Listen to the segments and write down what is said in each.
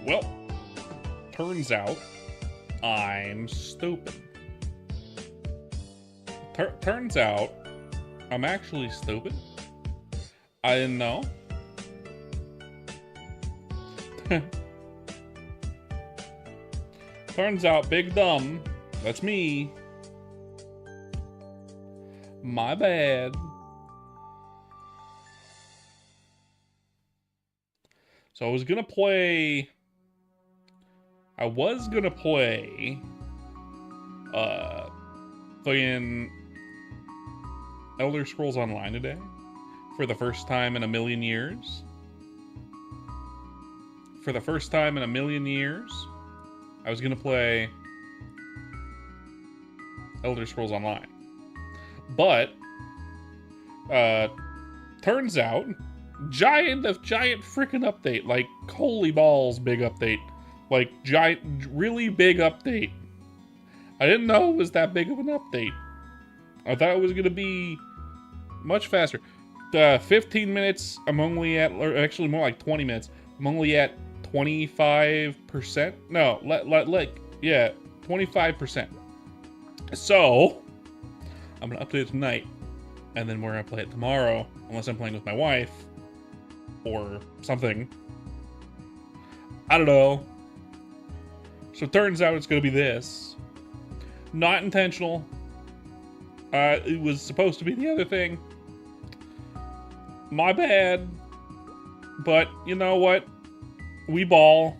Well, turns out I'm stupid. Turns out I'm actually stupid. I didn't know. Turns out big dumb. That's me. My bad. So I was gonna play fucking Elder Scrolls Online today for the first time in a million years. For the first time in a million years, I was gonna play Elder Scrolls Online. But turns out giant freaking update, like holy balls big update. Like giant really big update. I didn't know it was that big of an update. I thought it was gonna be much faster. 15 minutes, I'm only at, or actually more like 20 minutes. I'm only at 25%. No, yeah, 25%. So, I'm gonna update it tonight, and then we're gonna play it tomorrow, unless I'm playing with my wife, or something. I don't know. So it turns out it's gonna be this. Not intentional. It was supposed to be the other thing. My bad. But, you know what? We ball.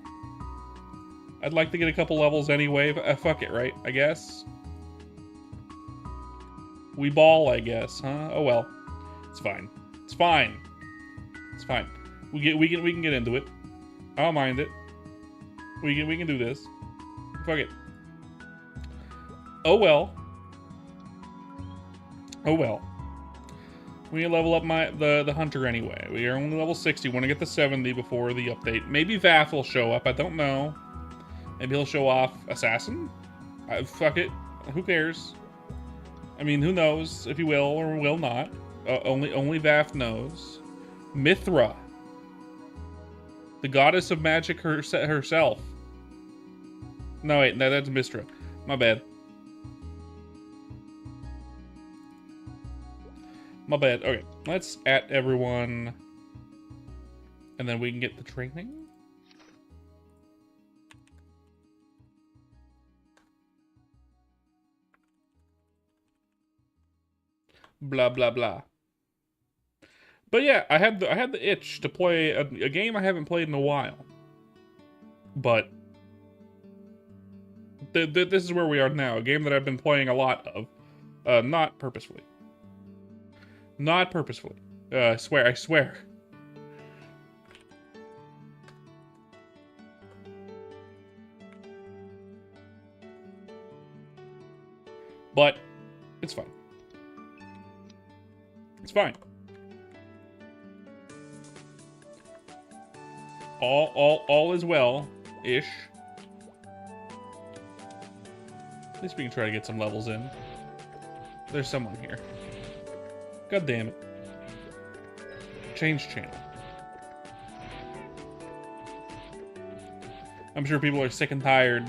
I'd like to get a couple levels anyway, but fuck it, right? I guess. We ball, I guess, huh? Oh well. It's fine. It's fine. It's fine. We can get into it. I don't mind it. We can do this. Fuck it. Oh well. Oh well. We can level up the hunter anyway. We are only level 60. Want to get to 70 before the update. Maybe Vath will show up. I don't know. Maybe he'll show off Assassin. Fuck it. Who cares? I mean, who knows if he will or will not. Only Vath knows. Mithra, the goddess of magic herself. No wait, no, that's Mistra. My bad. My bad. Okay, let's at everyone, and then we can get the training. Blah blah blah. But yeah, I had the itch to play a game I haven't played in a while. But this is where we are now. A game that I've been playing a lot of, not purposefully. Not purposefully. I swear. But it's fine. It's fine. All is well-ish. At least we can try to get some levels in. There's someone here. God damn it. Change channel. I'm sure people are sick and tired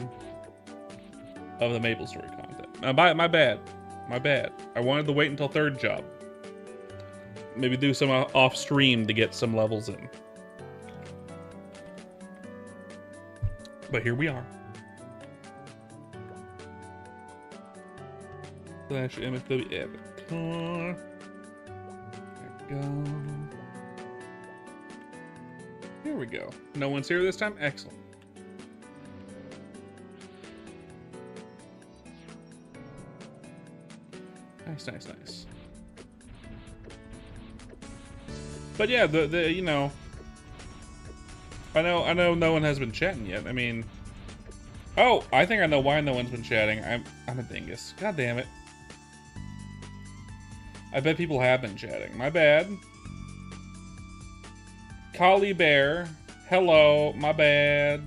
of the MapleStory content. My bad. My bad. I wanted to wait until third job. Maybe do some off stream to get some levels in. But here we are. Slash MSW avatar. There we go. Here we go. No one's here this time? Excellent. Nice. But yeah, the you know, I know no one has been chatting yet. I mean, oh, I think I know why no one's been chatting. I'm a dingus. God damn it. I bet people have been chatting. My bad. Collie Bear, hello, my bad.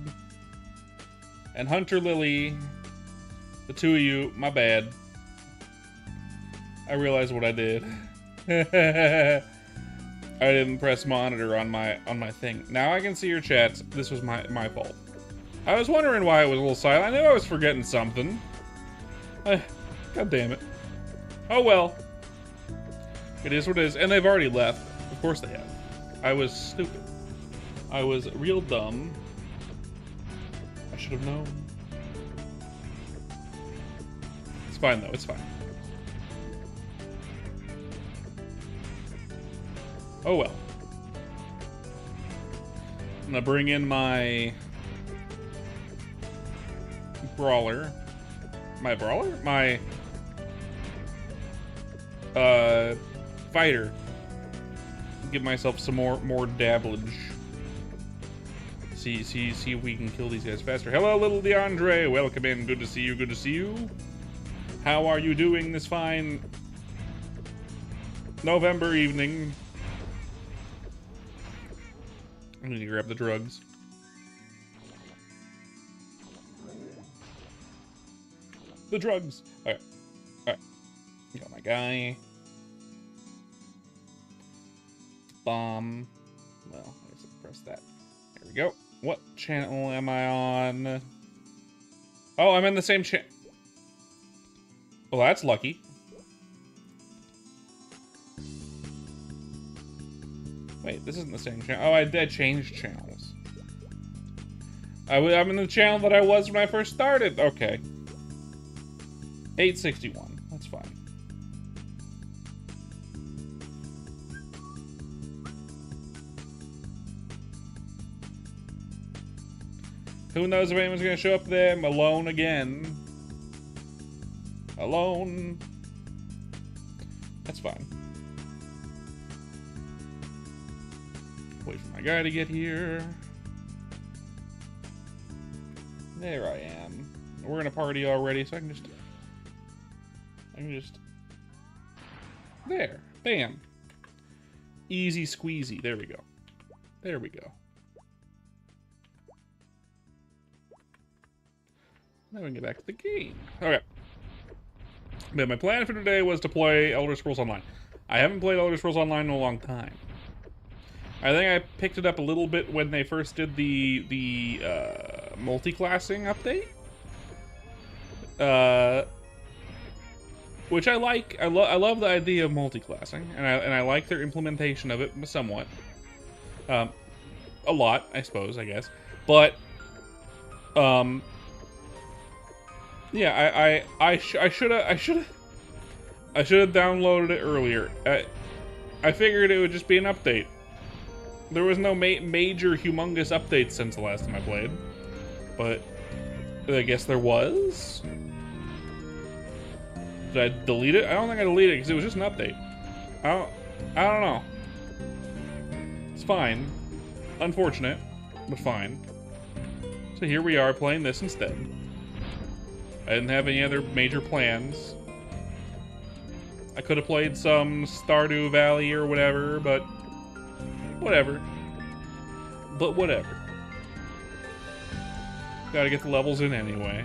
And Hunter Lily, the two of you, my bad. I realized what I did. I didn't press monitor on my thing. Now I can see your chats. This was my fault. I was wondering why it was a little silent. I knew I was forgetting something. God damn it. Oh well. It is what it is. And they've already left. Of course they have. I was stupid. I was real dumb. I should have known. It's fine though, it's fine. Oh well. I'm gonna bring in my brawler. My brawler? My fighter. Give myself some more dabblage. See if we can kill these guys faster. Hello, little DeAndre. Welcome in. Good to see you. Good to see you. How are you doing this fine November evening? I need to grab the drugs. The drugs. Alright. Alright. Got my guy. Bomb. Well, I guess I press that. There we go. What channel am I on? Oh, I'm in the same channel. Well, that's lucky. Wait, this isn't the same channel. Oh, I did change channels. I'm in the channel that I was when I first started. Okay. 861. That's fine. Who knows if anyone's gonna show up there? I'm alone again. Alone. That's fine. Wait for my guy to get here. There I am. We're in a party already, so I can just... There. Bam. Easy squeezy. There we go. There we go. Now we can get back to the game. Okay. But my plan for today was to play Elder Scrolls Online. I haven't played Elder Scrolls Online in a long time. I think I picked it up a little bit when they first did the multi-classing update. Which I like. I love the idea of multi-classing, and I like their implementation of it somewhat. A lot, I suppose, I guess. But yeah, I should have downloaded it earlier. I figured it would just be an update. There was no major humongous updates since the last time I played, but I guess there was. Did I delete it? I don't think I deleted it because it was just an update. I don't know. It's fine. Unfortunate, but fine. So here we are playing this instead. I didn't have any other major plans. I could have played some Stardew Valley or whatever, but whatever. But whatever. Gotta get the levels in anyway.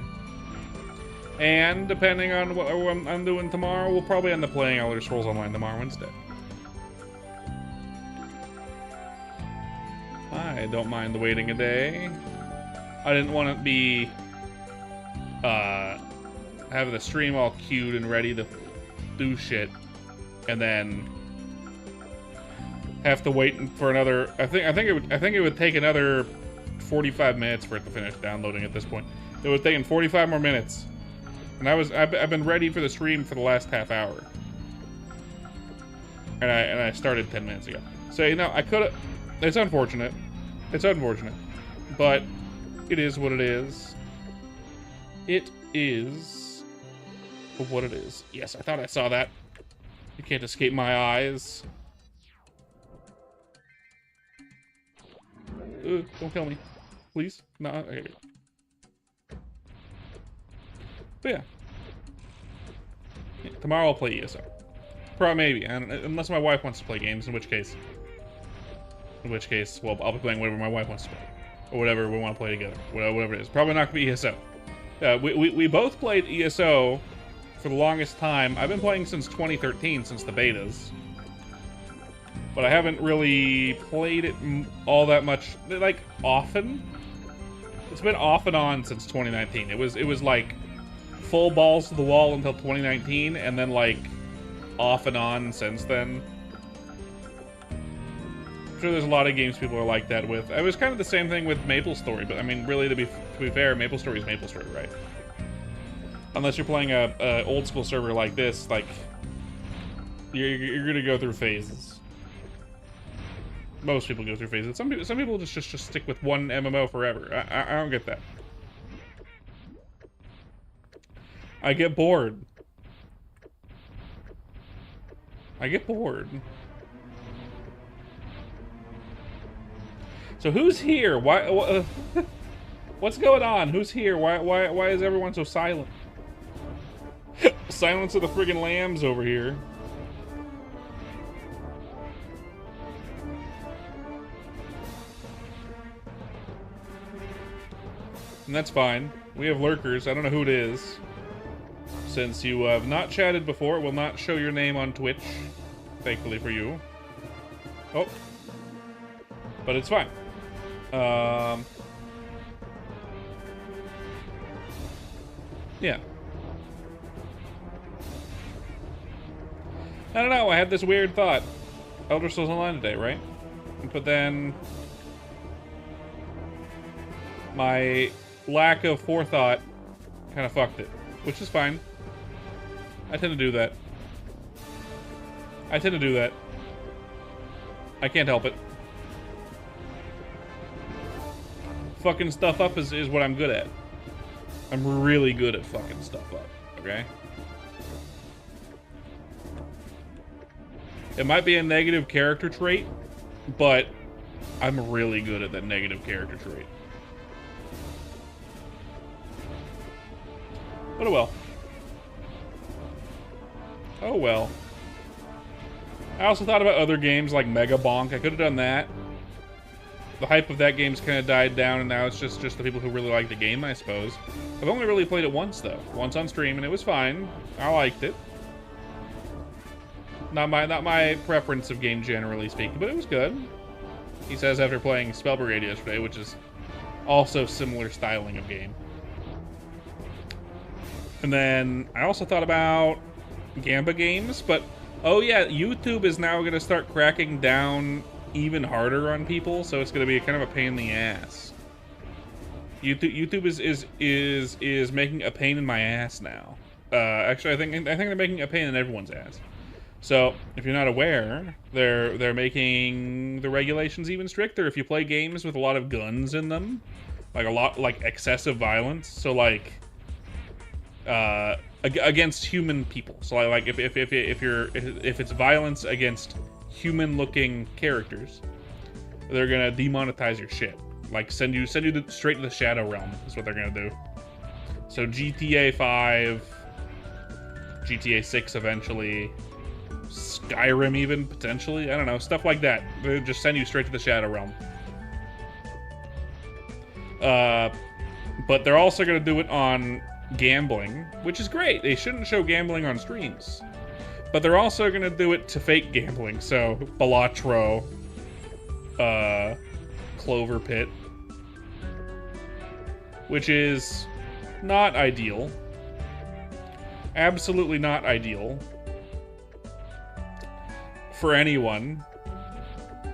And depending on what I'm doing tomorrow, we'll probably end up playing Elder Scrolls Online tomorrow instead. I don't mind the waiting a day. I didn't want to be having the stream all queued and ready to do shit, and then have to wait for another. I think it would take another 45 minutes for it to finish downloading at this point. It would take 45 more minutes, and I've been ready for the stream for the last half hour, and I started 10 minutes ago. So you know I could have. It's unfortunate. It's unfortunate, but it is what it is. It is what it is. Yes, I thought I saw that. You can't escape my eyes. Don't kill me. Please? No, okay. But yeah. Tomorrow I'll play ESO. Probably, maybe. Unless my wife wants to play games, in which case, well, I'll be playing whatever my wife wants to play. Or whatever we want to play together. Whatever it is. Probably not going to be ESO. We both played ESO for the longest time. I've been playing since 2013, since the betas. But I haven't really played it all that much, like, often. It's been off and on since 2019. It was like full balls to the wall until 2019, and then like off and on since then. I'm sure there's a lot of games people are like that with. It was kind of the same thing with MapleStory, but I mean, really, to be fair, MapleStory is MapleStory, right? Unless you're playing a old school server like this, like you're gonna go through phases. Most people go through phases. Some people just stick with one MMO forever. I don't get that. I get bored. I get bored. So who's here? Why? What's going on? Who's here? Why is everyone so silent? Silence of the friggin' lambs over here. And that's fine. We have lurkers. I don't know who it is. Since you have not chatted before, it will not show your name on Twitch. Thankfully for you. Oh. But it's fine. Yeah. I don't know, I had this weird thought. Elder Scrolls Online today, right? But then my lack of forethought kind of fucked it, which is fine. I tend to do that. I can't help it. Fucking stuff up is what I'm good at. I'm really good at fucking stuff up, okay? It might be a negative character trait, but I'm really good at that negative character trait. But oh well. Oh well. I also thought about other games like Mega Bonk. I could have done that. The hype of that game's kind of died down, and now it's just the people who really like the game, I suppose. I've only really played it once, though. Once on stream, and it was fine. I liked it. Not my preference of game, generally speaking, but it was good. He says after playing Spell Brigade yesterday, which is also similar styling of game. And then I also thought about Gamba games, but oh yeah, YouTube is now going to start cracking down even harder on people, so it's going to be kind of a pain in the ass. YouTube is making a pain in my ass now. Actually, I think they're making a pain in everyone's ass. So if you're not aware, they're making the regulations even stricter. If you play games with a lot of guns in them, like excessive violence, so like against human people. So like if it's violence against human-looking characters, they're gonna demonetize your shit. Like send you straight to the Shadow Realm is what they're gonna do. So GTA 5, GTA 6 eventually, Skyrim even potentially. I don't know, stuff like that. They just send you straight to the Shadow Realm. But they're also gonna do it on gambling, which is great. They shouldn't show gambling on streams. But they're also going to do it to fake gambling. So, Balatro, Clover Pit, which is not ideal. Absolutely not ideal for anyone,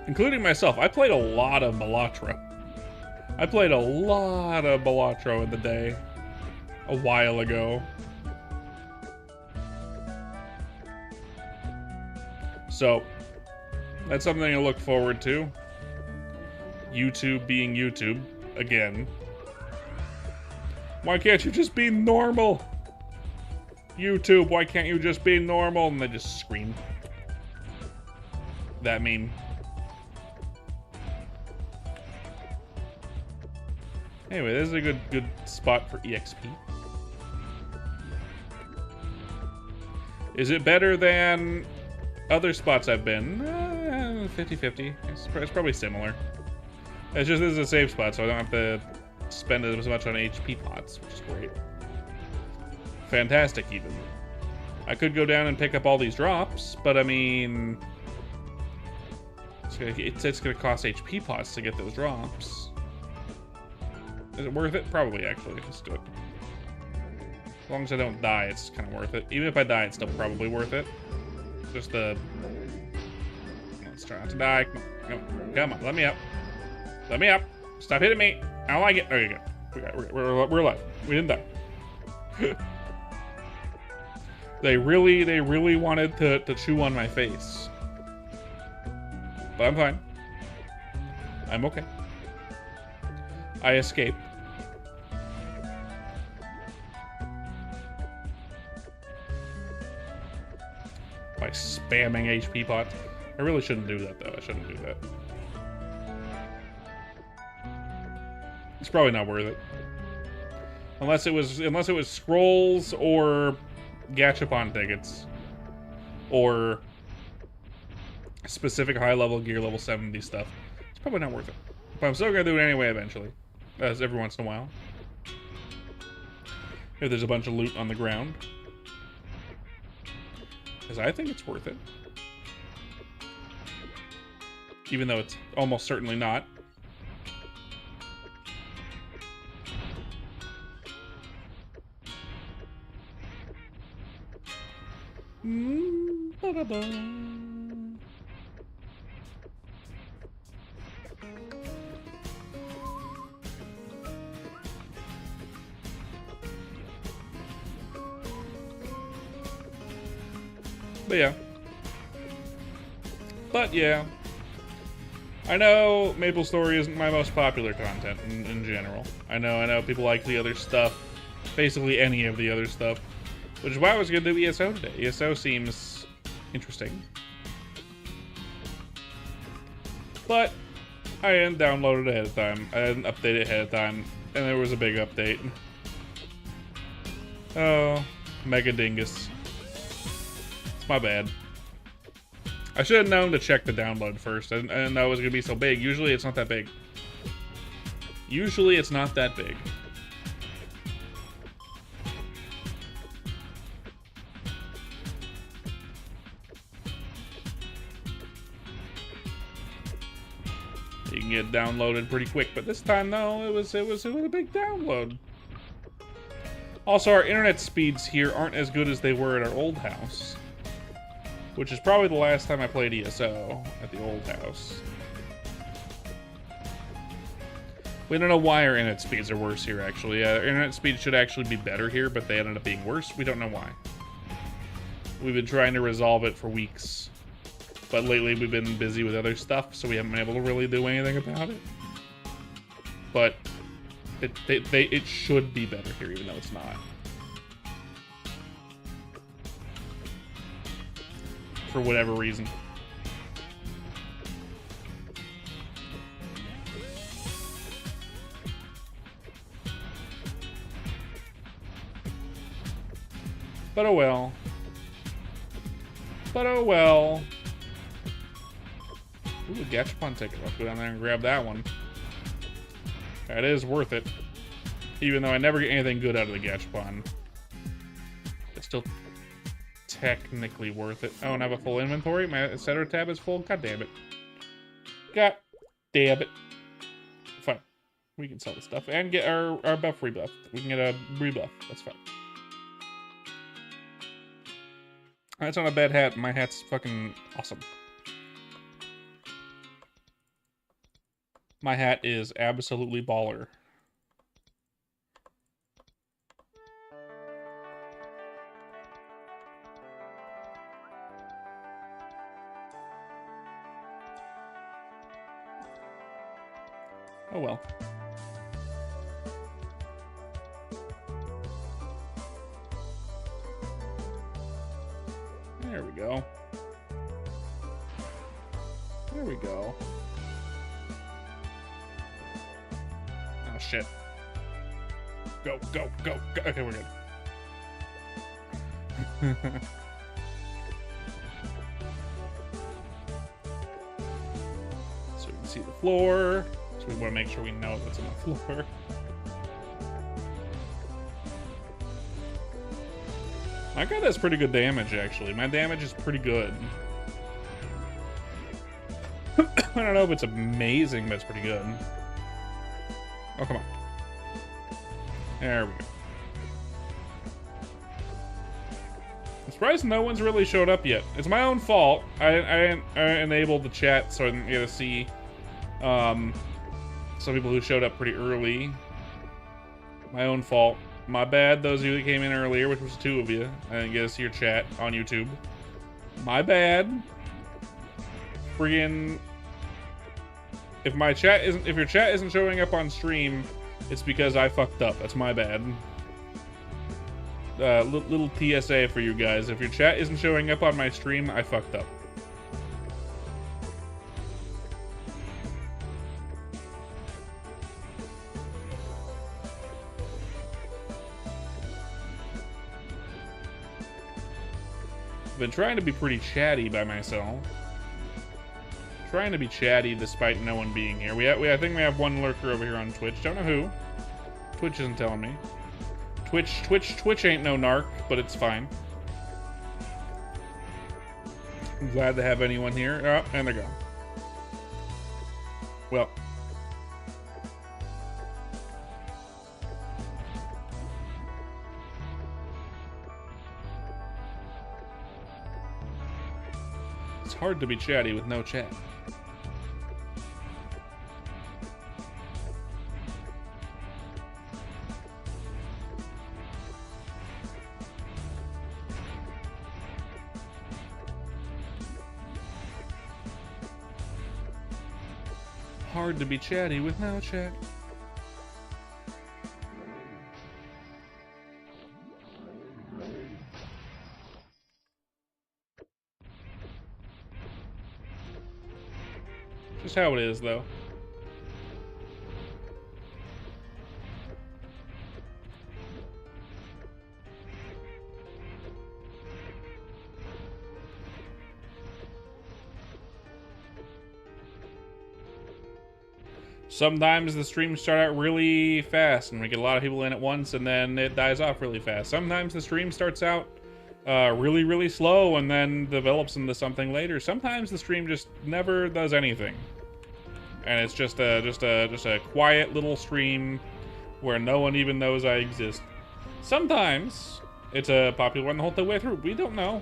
including myself. I played a lot of Balatro. In the day, a while ago. So, that's something to look forward to. YouTube being YouTube, again. Why can't you just be normal? YouTube, why can't you just be normal? And they just scream. That meme. Anyway, this is a good spot for EXP. Is it better than other spots I've been? 50-50. It's probably similar. It's just this is a safe spot, so I don't have to spend as much on HP pots, which is great. Fantastic, even. I could go down and pick up all these drops, but I mean, it's gonna cost HP pots to get those drops. Is it worth it? Probably, actually. Let's do it. As long as I don't die, it's kind of worth it. Even if I die, it's still probably worth it. Just the... Let's try not to die. Come on, let me up. Let me up. Stop hitting me. I don't like it. There you go. We're alive. We didn't die. They really wanted to chew on my face. But I'm fine. I'm okay. I escaped. By spamming HP pots. I really shouldn't do that, though. I shouldn't do that. It's probably not worth it. Unless it was scrolls or gachapon tickets. Or specific high-level gear level 70 stuff. It's probably not worth it. But I'm still gonna do it anyway eventually. As every once in a while. If there's a bunch of loot on the ground. Because I think it's worth it. Even though it's almost certainly not. But yeah. I know MapleStory isn't my most popular content in general. I know people like the other stuff. Basically any of the other stuff. Which is why I was going to do ESO today. ESO seems interesting. But I didn't download it ahead of time. I didn't update it ahead of time. And there was a big update. Oh, mega dingus. It's my bad. I should have known to check the download first. I didn't know it was going to be so big. Usually it's not that big. Usually it's not that big. You can get downloaded pretty quick, but this time though, it was a big download. Also, our internet speeds here aren't as good as they were at our old house. Which is probably the last time I played ESO at the old house. We don't know why our internet speeds are worse here, actually. Our internet speeds should actually be better here, but they ended up being worse. We don't know why. We've been trying to resolve it for weeks. But lately we've been busy with other stuff, so we haven't been able to really do anything about it. But it should be better here, even though it's not. For whatever reason. But oh well. But oh well. Ooh, a gachapon ticket. Let's go down there and grab that one. That is worth it. Even though I never get anything good out of the gachapon. It's still technically worth it. Oh, and I have a full inventory. My etc. tab is full. God damn it. God damn it. Fine. We can sell the stuff and get our buff rebuff. We can get a rebuff. That's fine. That's not a bad hat. My hat's fucking awesome. My hat is absolutely baller. Oh well. There we go. There we go. Oh shit. Go, go, go, go. Okay, we're good. So we can see the floor. We want to make sure we know what's on the floor. My guy does pretty good damage, actually. My damage is pretty good. I don't know if it's amazing, but it's pretty good. Oh, come on. There we go. I'm surprised no one's really showed up yet. It's my own fault. I enabled the chat so I didn't get to see some people who showed up pretty early. My own fault. My bad, those of you that came in earlier, which was 2 of you. I didn't get to see your chat on YouTube. My bad. Friggin'... If your chat isn't showing up on stream, it's because I fucked up. That's my bad. Little TSA for you guys. If your chat isn't showing up on my stream, I fucked up. I've been trying to be pretty chatty by myself. Trying to be chatty despite no one being here. I think we have one lurker over here on Twitch. Don't know who. Twitch isn't telling me. Twitch ain't no narc, but it's fine. I'm glad to have anyone here. Oh, and they're gone. Well. It's hard to be chatty with no chat. Hard to be chatty with no chat. Just how it is, though. Sometimes the streams start out really fast and we get a lot of people in at once and then it dies off really fast. Sometimes the stream starts out really, really slow and then develops into something later. Sometimes the stream just never does anything. And it's just a quiet little stream where no one even knows I exist. Sometimes it's a popular one the whole way through. We don't know.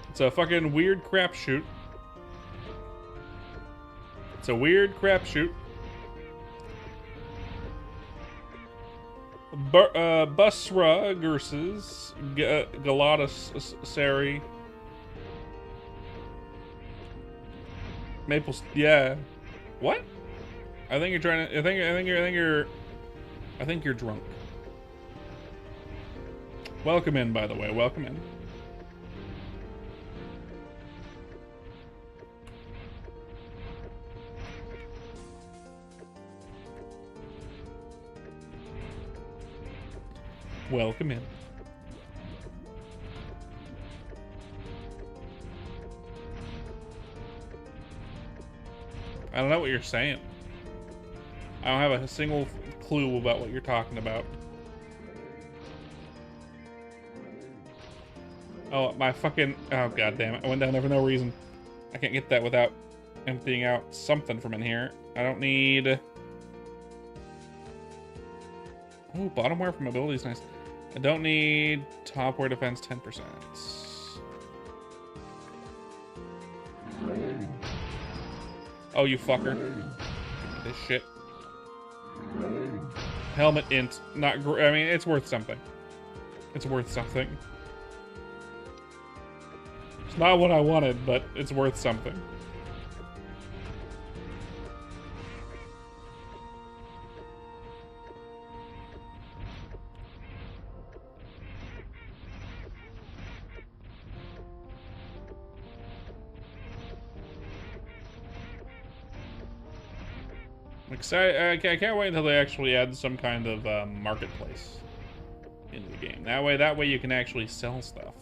It's a fucking weird crapshoot. It's a weird crapshoot. Busra versus Galatasaray. Maples. Yeah. What? I think you're trying to. I think you're drunk. Welcome in, by the way. Welcome in. Welcome in. I don't know what you're saying. I don't have a single clue about what you're talking about. Oh, my fucking... Oh, god damn it. I went down there for no reason. I can't get that without emptying out something from in here. I don't need... Oh, bottom wear from ability is nice. I don't need top wear defense 10%. Oh, you fucker. This shit. Helmet int. Not I mean, it's worth something. It's worth something. It's not what I wanted, but it's worth something. I can't wait until they actually add some kind of marketplace into the game. That way you can actually sell stuff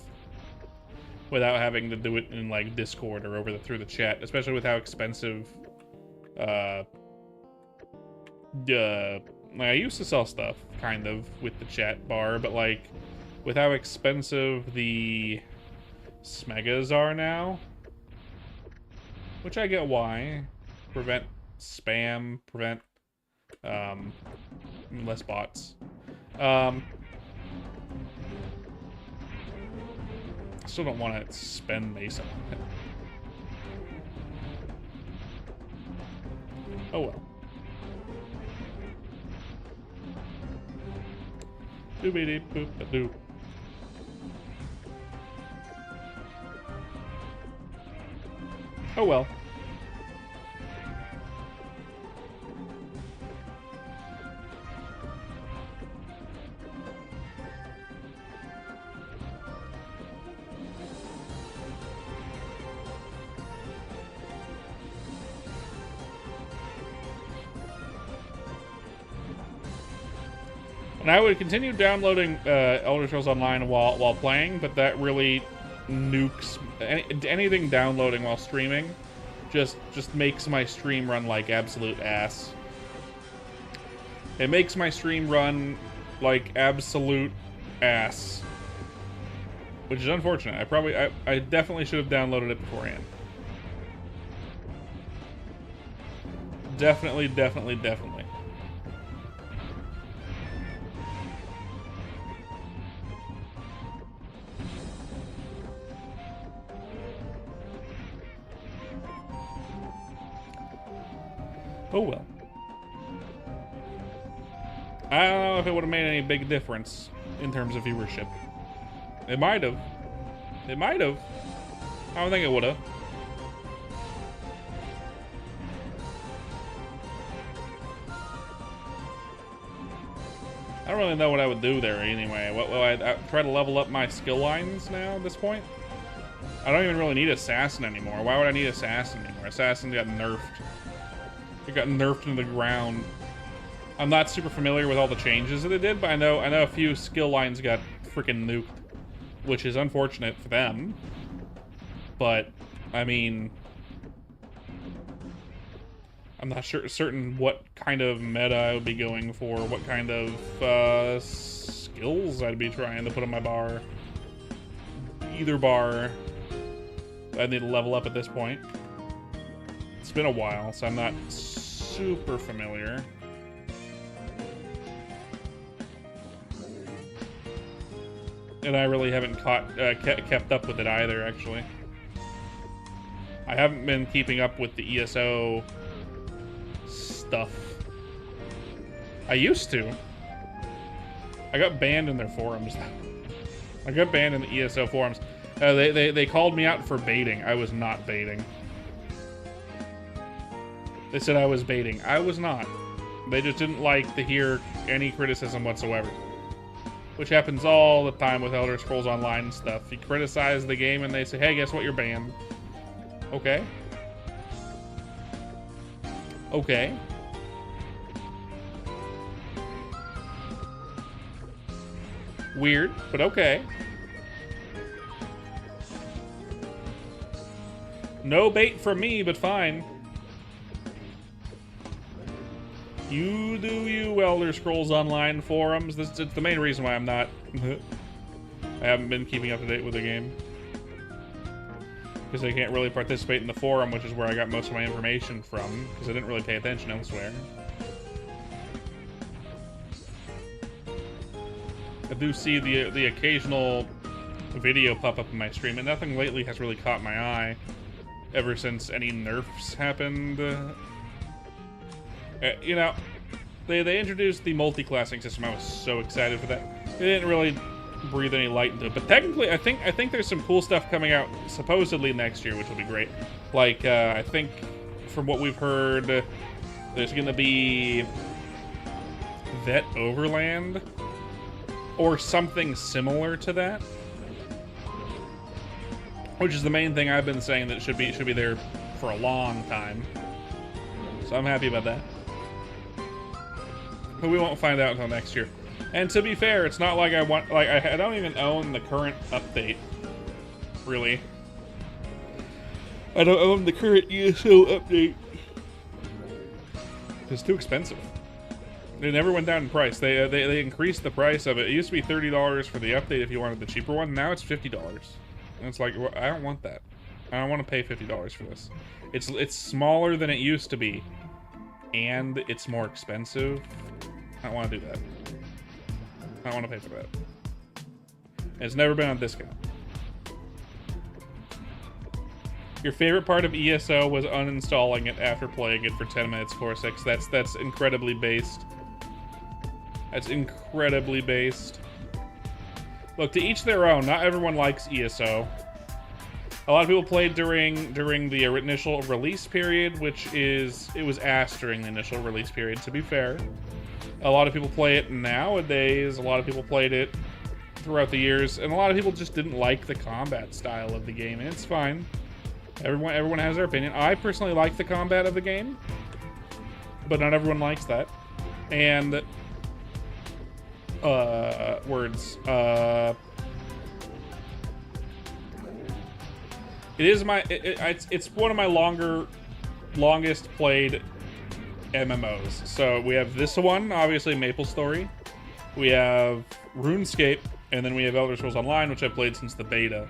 without having to do it in like Discord or through the chat. Especially with how expensive. I used to sell stuff kind of with the chat bar, but like with how expensive the smegas are now, which I get why. Prevent spam, prevent Less bots. Still don't want to spend Mesa on it. Oh well. Doobity boop a doop. Oh well. And I would continue downloading Elder Scrolls Online while playing, but that really nukes anything downloading while streaming. Just makes my stream run like absolute ass. It makes my stream run like absolute ass, which is unfortunate. I definitely should have downloaded it beforehand. Definitely. Oh well. I don't know if it would have made any big difference in terms of viewership. It might have. It might have. I don't think it would have. I don't really know what I would do there anyway. What will I try to level up my skill lines now at this point? I don't even really need Assassin anymore. Why would I need Assassin anymore? Assassin got nerfed. It got nerfed into the ground. I'm not super familiar with all the changes that it did, but I know a few skill lines got freaking nuked, which is unfortunate for them. But I mean, I'm not certain what kind of meta I would be going for, what kind of skills I'd be trying to put on my bar. Either bar, I need to level up at this point. It's been a while, so I'm not super familiar. And I really haven't kept up with it either, actually. I haven't been keeping up with the ESO stuff. I used to. I got banned in their forums. I got banned in the ESO forums. They called me out for baiting. I was not baiting. They said I was baiting. I was not. They just didn't like to hear any criticism whatsoever. Which happens all the time with Elder Scrolls Online and stuff. You criticize the game and they say, hey, guess what? You're banned. Okay. Okay. Weird, but okay. No bait from me, but fine. You do you, Elder Scrolls Online forums. It's the main reason why I'm not. I haven't been keeping up to date with the game. Because I can't really participate in the forum, which is where I got most of my information from. Because I didn't really pay attention elsewhere. I do see the occasional video pop up in my stream, and nothing lately has really caught my eye. Ever since any nerfs happened. You know, they introduced the multi-classing system. I was so excited for that. They didn't really breathe any light into it, but technically, I think there's some cool stuff coming out supposedly next year, which will be great. Like, I think from what we've heard, there's going to be Vet Overland or something similar to that, which is the main thing I've been saying that should be there for a long time. So I'm happy about that. But we won't find out until next year. And to be fair, it's not like I don't even own the current update, really. I don't own the current ESO update. It's too expensive. It never went down in price. They increased the price of it. It used to be $30 for the update if you wanted the cheaper one. Now it's $50. And it's like, well, I don't want that. I don't want to pay $50 for this. It's smaller than it used to be. and it's more expensive, I don't want to do that. I don't want to pay for that. It's never been on discount. Your favorite part of ESO was uninstalling it after playing it for 10 minutes, Corsex. That's incredibly based. That's incredibly based. Look, to each their own. Not everyone likes ESO. A lot of people played during the initial release period, which is... It was ass during the initial release period, to be fair. A lot of people play it nowadays. A lot of people played it throughout the years. And a lot of people just didn't like the combat style of the game, and it's fine. Everyone has their opinion. I personally like the combat of the game, but not everyone likes that. And words. It is my it's one of my longest played MMOs. So we have this one, obviously maplestory. We have RuneScape, and then we have Elder Scrolls Online, which I've played since the beta.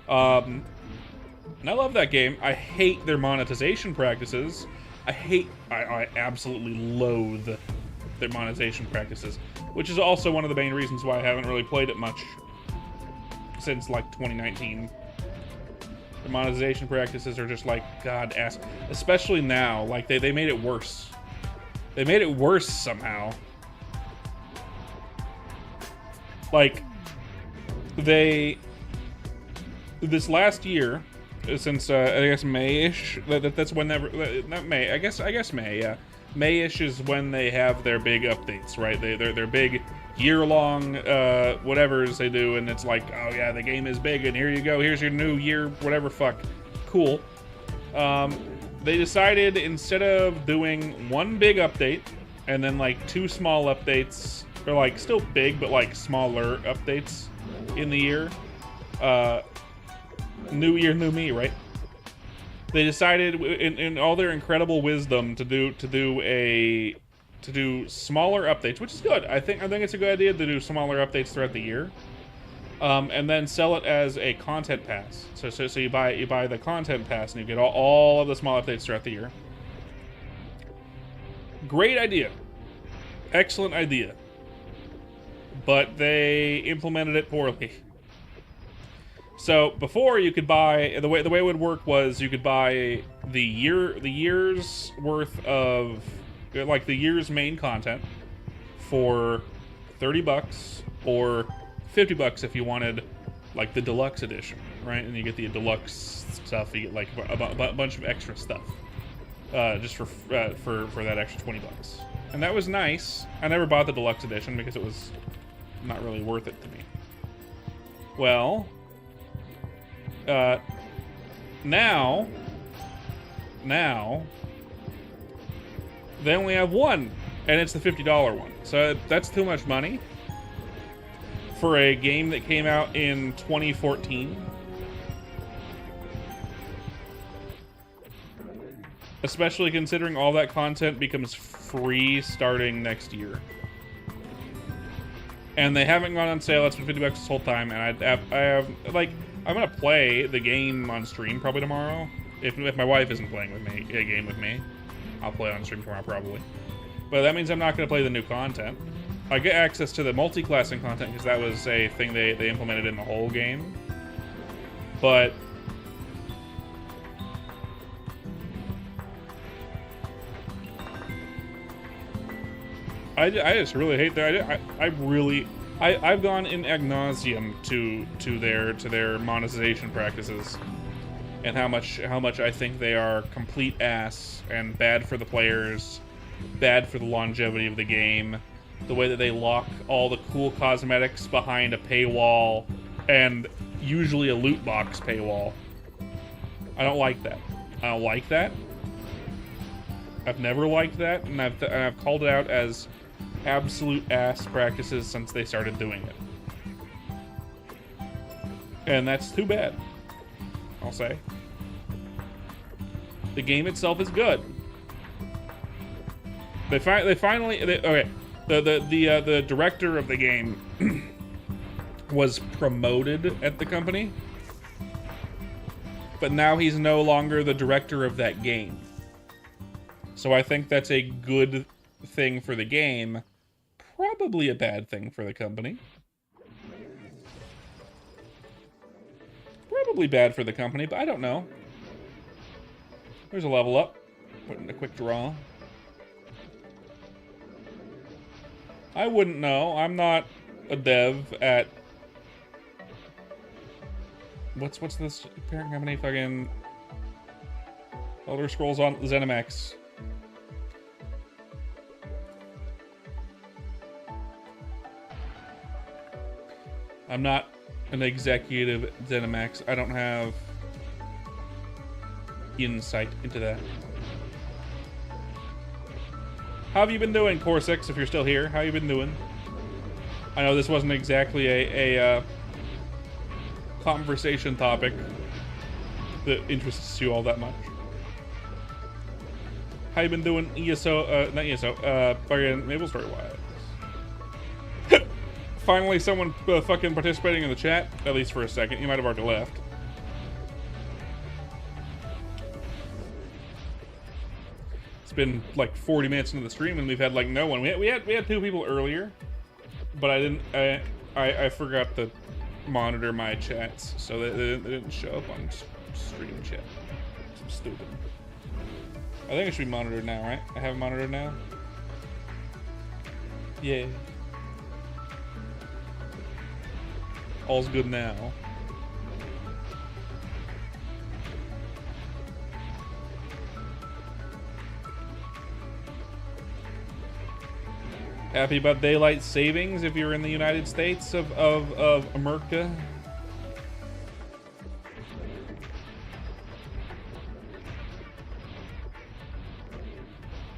And I love that game. I hate their monetization practices. I absolutely loathe their monetization practices, which is also one of the main reasons why I haven't really played it much since like 2019. The monetization practices are just like god ass, especially now. Like they made it worse. They made it worse somehow. Like this last year, since I guess May-ish, that's when not May, I guess May, yeah. May-ish is when they have their big updates, right? They're big year-long whatevers they do, and it's like, oh yeah, the game is big, and here you go, here's your new year, whatever, fuck. Cool. They decided, instead of doing one big update, and then like 2 small updates, or like still big, but like smaller updates in the year, new year, new me, right? They decided, in all their incredible wisdom, to do smaller updates, which is good. I think it's a good idea to do smaller updates throughout the year, and then sell it as a content pass. So you buy the content pass, and you get all of the small updates throughout the year. Great idea, excellent idea, but they implemented it poorly. So before, you could buy, the way it would work was you could buy the year's worth of, like, the year's main content for $30 or $50 if you wanted like the deluxe edition, right? And you get the deluxe stuff, you get like a bunch of extra stuff just for that extra $20. And that was nice. I never bought the deluxe edition because it was not really worth it to me. Well, now they only have one, and it's the $50 one. So that's too much money for a game that came out in 2014. Especially considering all that content becomes free starting next year. And they haven't gone on sale. It's been $50 this whole time, and I have like, I'm gonna play the game on stream probably tomorrow. If my wife isn't playing with me, a game with me, I'll play on stream tomorrow probably. But that means I'm not gonna play the new content. I get access to the multi-classing content because that was a thing they implemented in the whole game. But I just really hate that. I've gone in ad nauseum to their monetization practices, and how much I think they are complete ass and bad for the players, bad for the longevity of the game. The way that they lock all the cool cosmetics behind a paywall, and usually a loot box paywall. I don't like that. I don't like that. I've never liked that, and I've called it out as absolute ass practices since they started doing it. And that's too bad, I'll say. The game itself is good. Okay. The director of the game was promoted at the company, but now he's no longer the director of that game. So I think that's a good thing for the game. Probably a bad thing for the company. Probably bad for the company, but I don't know. There's a level up. Putting a quick draw. I wouldn't know. I'm not a dev at... What's this parent company? Fucking... Elder Scrolls on ZeniMax. I'm not an executive at ZeniMax. I don't have insight into that. How have you been doing, Core 6, if you're still here? How have you been doing? I know this wasn't exactly a conversation topic that interests you all that much. How you been doing, ESO, not ESO, fucking MapleStory wise? Finally someone fucking participating in the chat, at least for a second. You might have already left. It's been like 40 minutes into the stream and we've had like no one. We had 2 people earlier, but I forgot to monitor my chats, so they didn't show up on stream chat. I'm stupid. I think it should be monitored now, right? I have it monitored now. Yeah. All's good now. Happy about daylight savings if you're in the United States of America.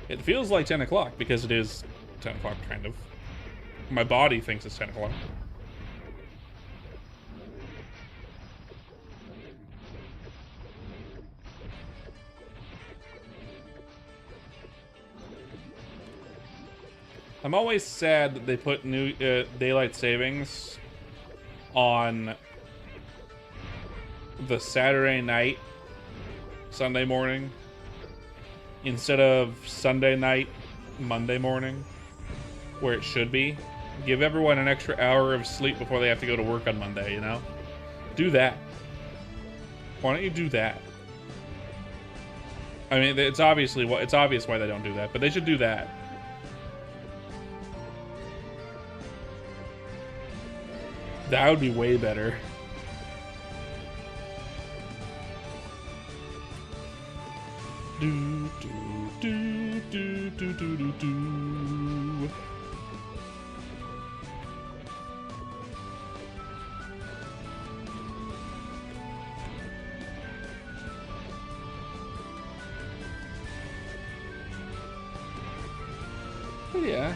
It feels like 10 o'clock because it is 10 o'clock, kind of. My body thinks it's 10 o'clock. I'm always sad that they put new daylight savings on the Saturday night, Sunday morning, instead of Sunday night, Monday morning, where it should be. Give everyone an extra hour of sleep before they have to go to work on Monday, you know? Do that. Why don't you do that? I mean, it's obvious why they don't do that, but they should do that. That would be way better. Do do do do do do do do. But yeah.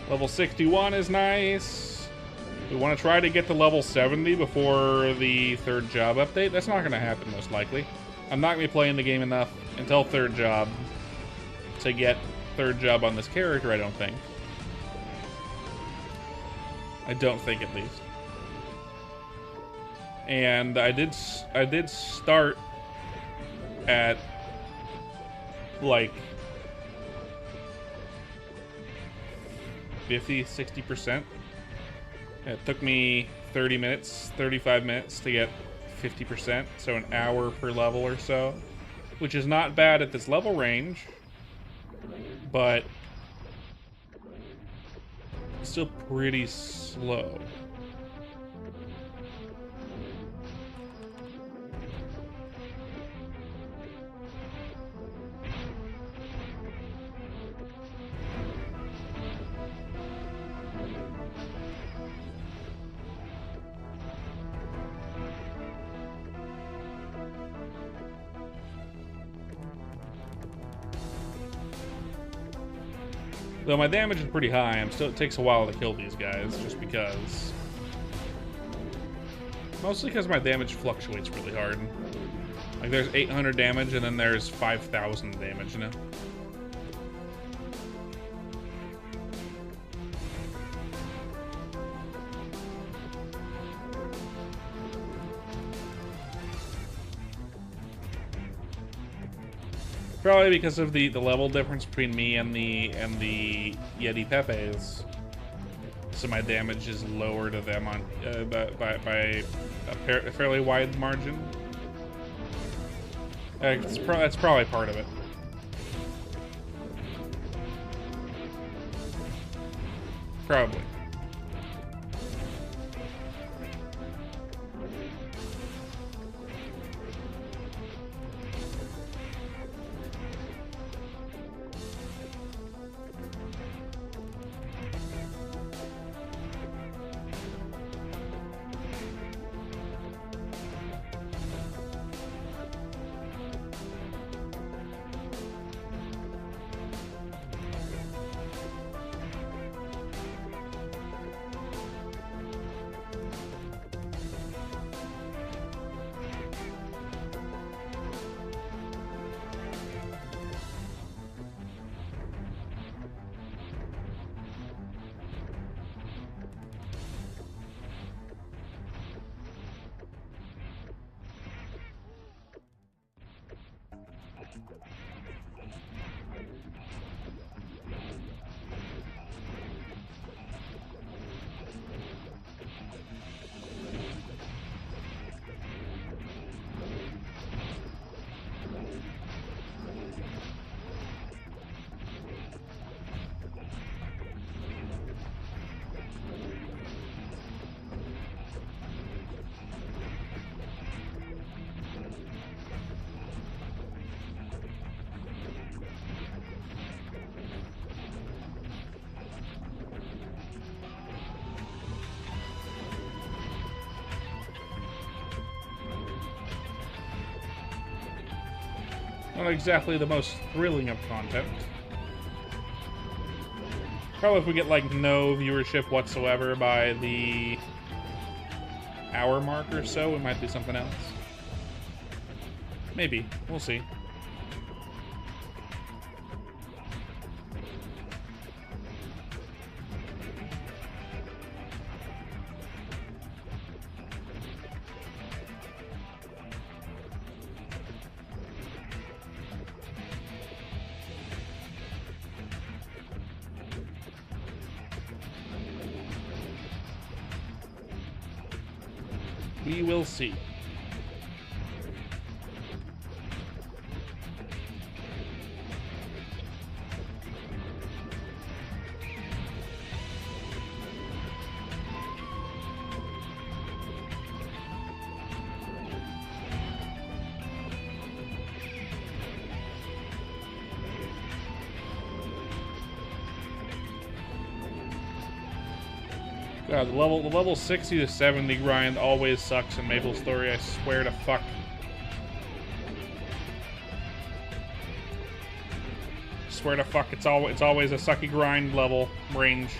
Level 61 is nice. We want to try to get to level 70 before the 3rd job update. That's not going to happen, most likely. I'm not going to be playing the game enough until 3rd job to get 3rd job on this character, I don't think. I don't think, at least. And I did start at, like, 50-60%. It took me 30 minutes, 35 minutes to get 50%, so an hour per level or so, which is not bad at this level range, but still pretty slow. Though my damage is pretty high, it takes a while to kill these guys, just because. Mostly because my damage fluctuates really hard. Like, there's 800 damage, and then there's 5,000 damage, you know? Probably because of the level difference between me and the Yeti Pepes. So my damage is lower to them on by a fairly wide margin. That's probably part of it. Probably. Not exactly the most thrilling of content. Probably if we get like no viewership whatsoever by the hour mark or so, we might do something else. Maybe. We'll see. We will see. God, the level 60 to 70 grind always sucks in MapleStory, I swear to fuck. Swear to fuck, it's always a sucky grind level range.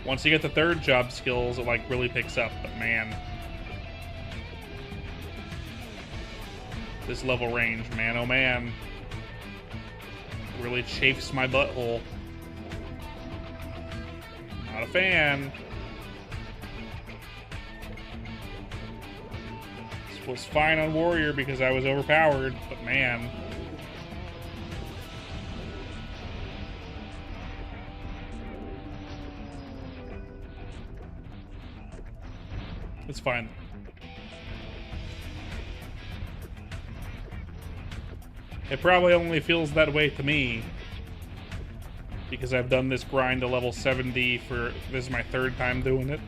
Once you get the third job skills, it like really picks up, but man. This level range, man, oh man. Really chafes my butthole. Not a fan. This was fine on Warrior because I was overpowered, but man. It's fine. It probably only feels that way to me because I've done this grind to level 70 for, this is my third time doing it.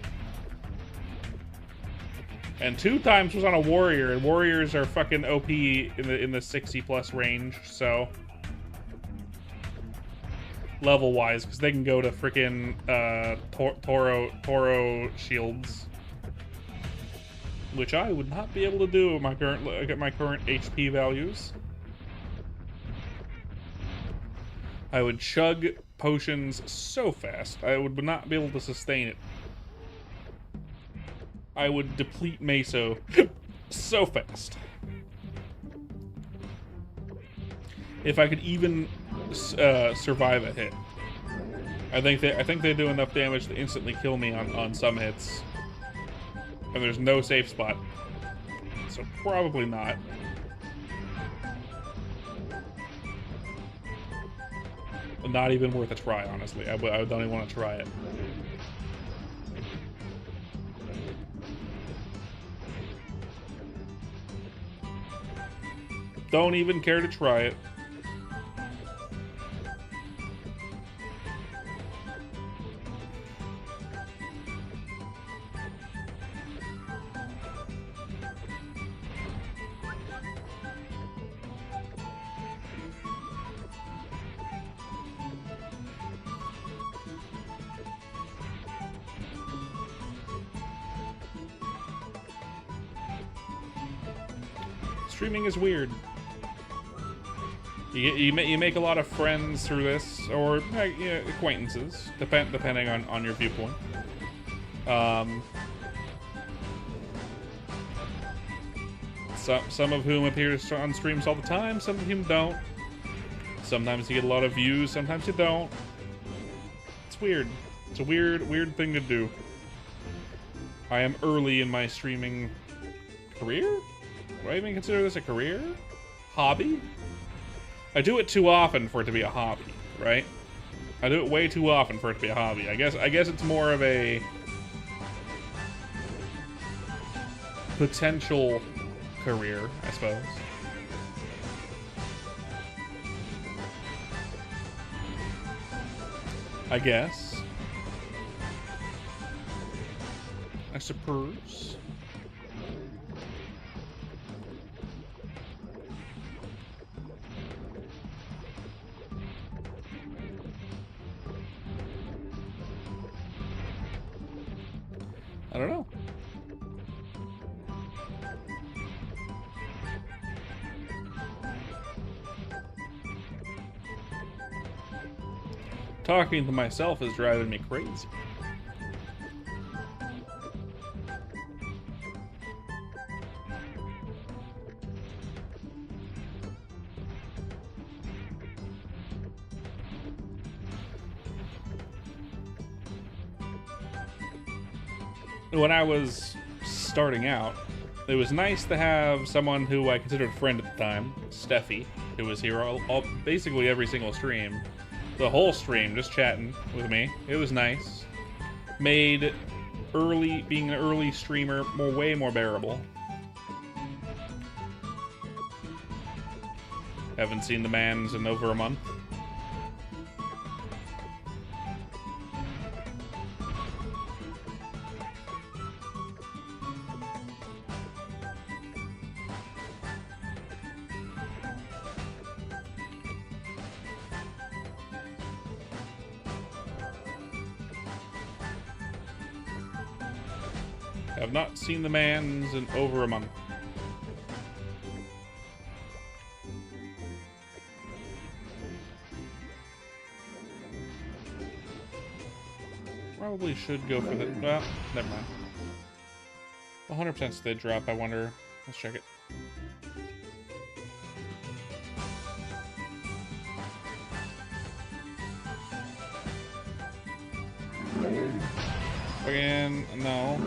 And 2 times was on a Warrior, and Warriors are fucking OP in the 60 plus range, so. Level-wise, because they can go to freaking Toro shields. Which I would not be able to do at my current HP values. I would chug potions so fast, I would not be able to sustain it. I would deplete Meso so fast. If I could even survive a hit. I think they do enough damage to instantly kill me on some hits. And there's no safe spot. So probably not. Not even worth a try, honestly. I don't even want to try it. Don't even care to try it. Streaming is weird. You make a lot of friends through this, or acquaintances, depending on your viewpoint. Some of whom appear on streams all the time, some of whom don't. Sometimes you get a lot of views, sometimes you don't. It's weird. It's a weird thing to do. I am early in my streaming career? Do I even consider this a career? Hobby? I do it too often for it to be a hobby, right? I do it way too often for it to be a hobby. I guess it's more of a potential career, I suppose. I guess. I suppose. I don't know. Talking to myself is driving me crazy. When I was starting out, it was nice to have someone who I considered a friend at the time, Steffi, who was here basically every single stream. The whole stream, just chatting with me. It was nice. Made being an early streamer way more bearable. Haven't seen the mans in over a month. Have not seen the mans in over a month. Probably should go for the... Well, never mind. 100% did drop, I wonder. Let's check it. Again, no.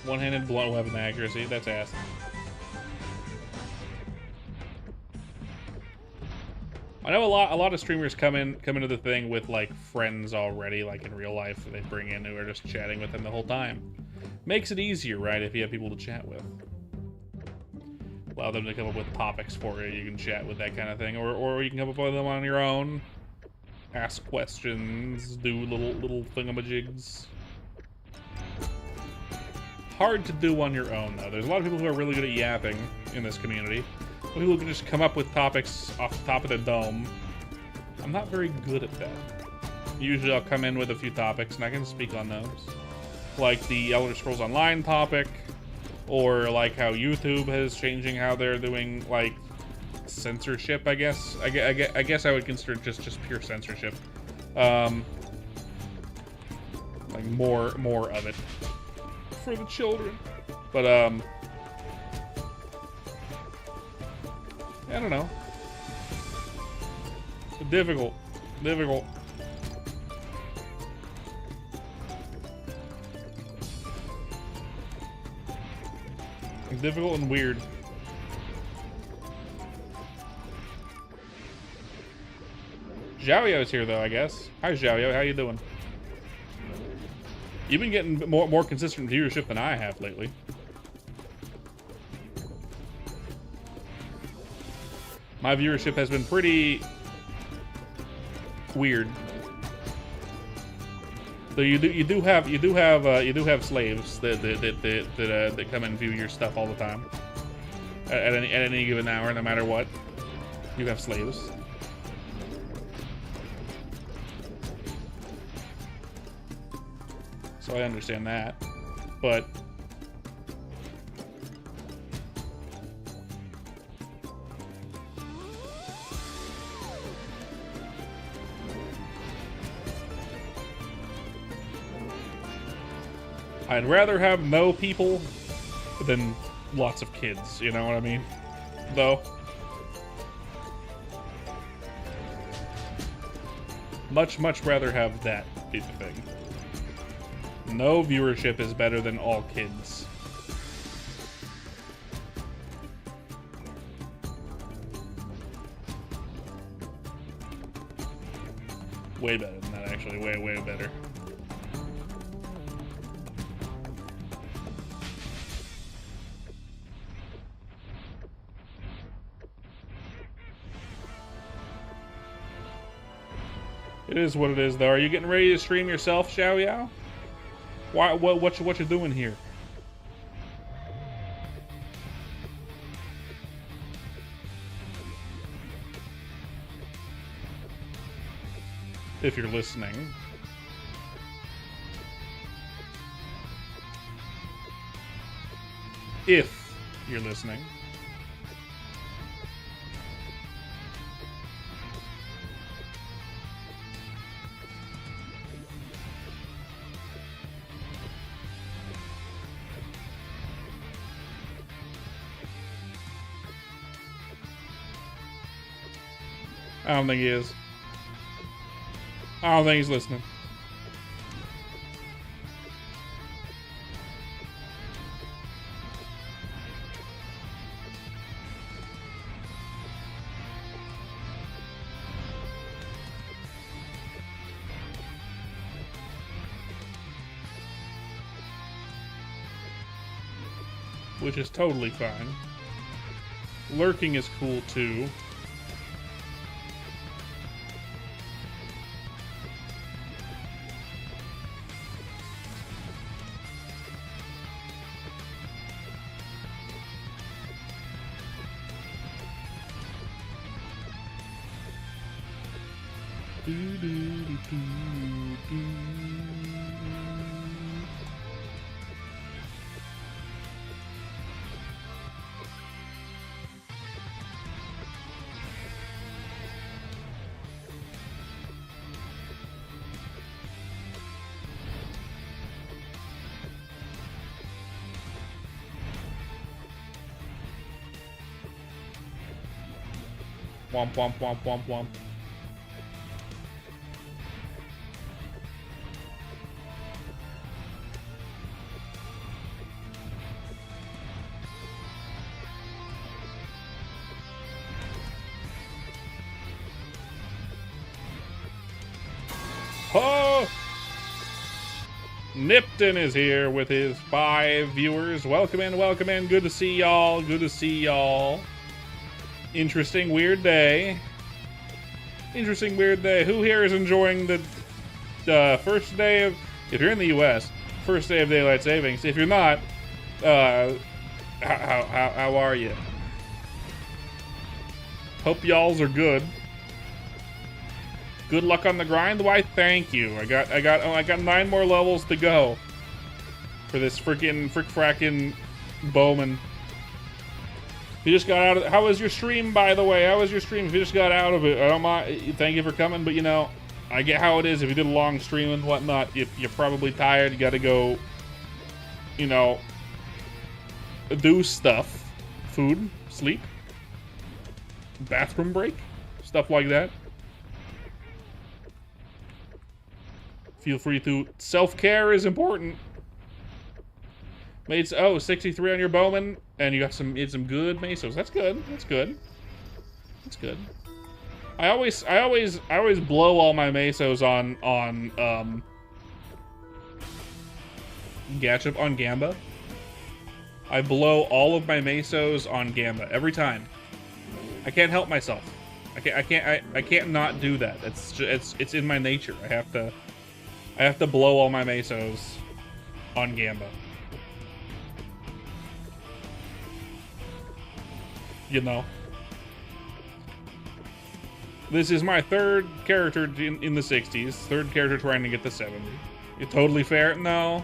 One-handed blunt weapon accuracy, that's ass. I know a lot of streamers come into the thing with like friends already, like in real life, that they bring in who are just chatting with them the whole time. Makes it easier, right, if you have people to chat with. Allow them to come up with topics for you. You can chat with that kind of thing, or you can come up with them on your own. Ask questions, do little thingamajigs. Hard to do on your own, though. There's a lot of people who are really good at yapping in this community. People who can just come up with topics off the top of the dome. I'm not very good at that. Usually I'll come in with a few topics, and I can speak on those. Like the Elder Scrolls Online topic, or like how YouTube is changing how they're doing, like, censorship, I guess. I guess I would consider just pure censorship. Like more of it for the children. But I don't know. Difficult. Difficult and weird. Xiaoyao's here, though, I guess. Hi, Xiaoyao. How you doing? You've been getting more consistent viewership than I have lately. My viewership has been pretty weird. So you do have slaves that come and view your stuff all the time at any given hour, no matter what. You have slaves. So I understand that, but I'd rather have no people than lots of kids, you know what I mean? Though. Much rather have that be the thing. No viewership is better than all kids. Way better than that, actually. Way better. It is what it is, though. Are you getting ready to stream yourself, Xiaoyao? Why? What you doing here? If you're listening. If you're listening. I don't think he is. I don't think he's listening. Which is totally fine. Lurking is cool too. Womp womp womp womp womp. Oh! Nipton is here with his 5 viewers. Welcome in, welcome in. Good to see y'all. Good to see y'all. Interesting, weird day. Interesting, weird day. Who here is enjoying the first day of... If you're in the U.S., first day of daylight savings. If you're not, how are you? Hope y'alls are good. Good luck on the grind. Why? Thank you. I got 9 more levels to go for this frickin' Bowman. If you just got out of it, how was your stream, by the way? How was your stream? If you just got out of it, I don't mind. Thank you for coming, but you know, I get how it is. If you did a long stream and whatnot, you're probably tired. You got to go, you know, do stuff, food, sleep, bathroom break, stuff like that. Feel free to. Self-care is important. Made 63 on your Bowman, and you got some good mesos. That's good. That's good. That's good. I always blow all my mesos on Gachap on Gamba. I blow all of my mesos on Gamba every time. I can't help myself. I can't not do that. It's in my nature. I have to blow all my mesos on Gamba. You know. This is my third character in the 60s. Third character trying to get the 70. It's totally fair? No.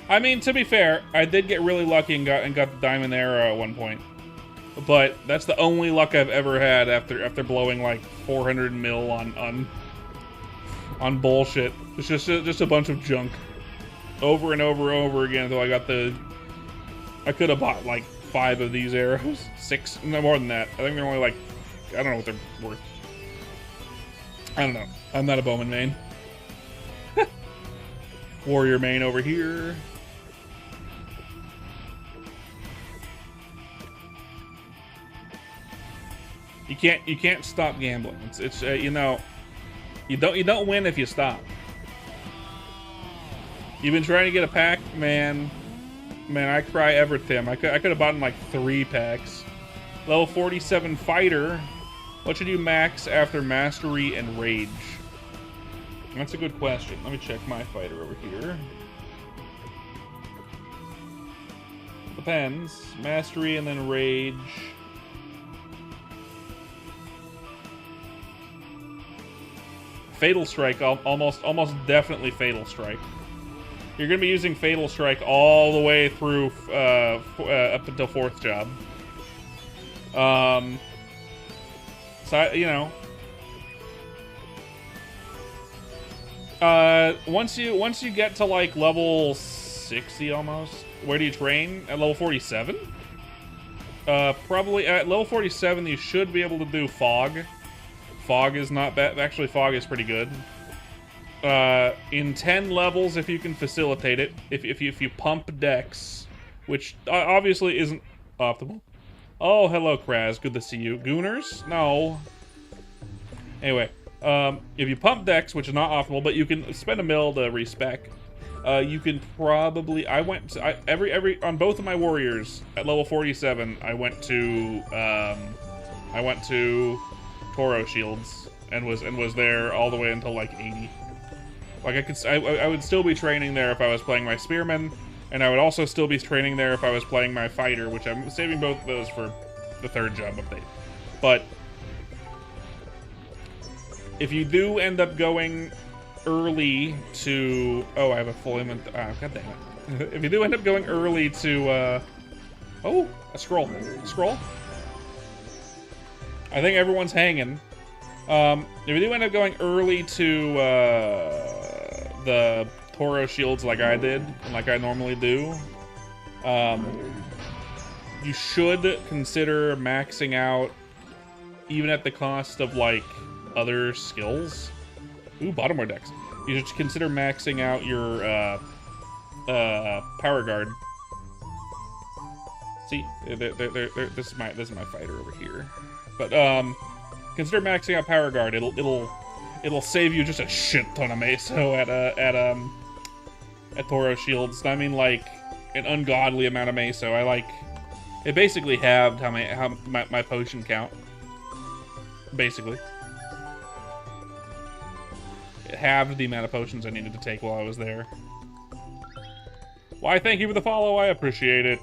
I mean, to be fair, I did get really lucky and got the diamond arrow at one point. But that's the only luck I've ever had after blowing like 400 mil on bullshit. It's just a bunch of junk. Over and over and over again until I got the... I could have bought like 5 of these arrows. 6, no more than that. I think they're only like... I don't know what they're worth. I don't know. I'm not a bowman main. Warrior main over here. You can't stop gambling. It's you know, you don't win if you stop. You've been trying to get a pack, man. I cry everything. I could have bought like 3 packs. Level 47 fighter. What should you max after mastery and rage? That's a good question. Let me check my fighter over here. Depends. Mastery and then rage. Fatal Strike, almost definitely Fatal Strike. You're gonna be using Fatal Strike all the way through up until 4th job. So you know, once you get to like level 60 almost, where do you train? At level 47? Probably at level 47 you should be able to do Fog. Fog is not bad. Actually, Fog is pretty good. In 10 levels, if you can facilitate it, if you pump Dex, which obviously isn't optimal. Oh, hello, Kraz. Good to see you. Gooners? No. Anyway, if you pump Dex, which is not optimal, but you can spend a mil to respec, you can probably... on both of my warriors at level 47, I went to Toro shields and was there all the way until like 80. Like I would still be training there if I was playing my spearman, and I would also still be training there if I was playing my fighter, which I'm saving both of those for the 3rd job update. But if you do end up going early to... Oh, I have a full inventory. God damn it. If you do end up going early to... Oh, a scroll. Scroll? I think everyone's hanging. If you do end up going early to the Toro shields like I did, and like I normally do, you should consider maxing out, even at the cost of like other skills. Ooh, Baltimore Dex. You should consider maxing out your power guard. See, this is my fighter over here. But consider maxing out power guard. It'll save you just a shit ton of meso at Toro shields. I mean, like an ungodly amount of meso. It basically halved how my potion count. Basically, it halved the amount of potions I needed to take while I was there. Why? Thank you for the follow. I appreciate it.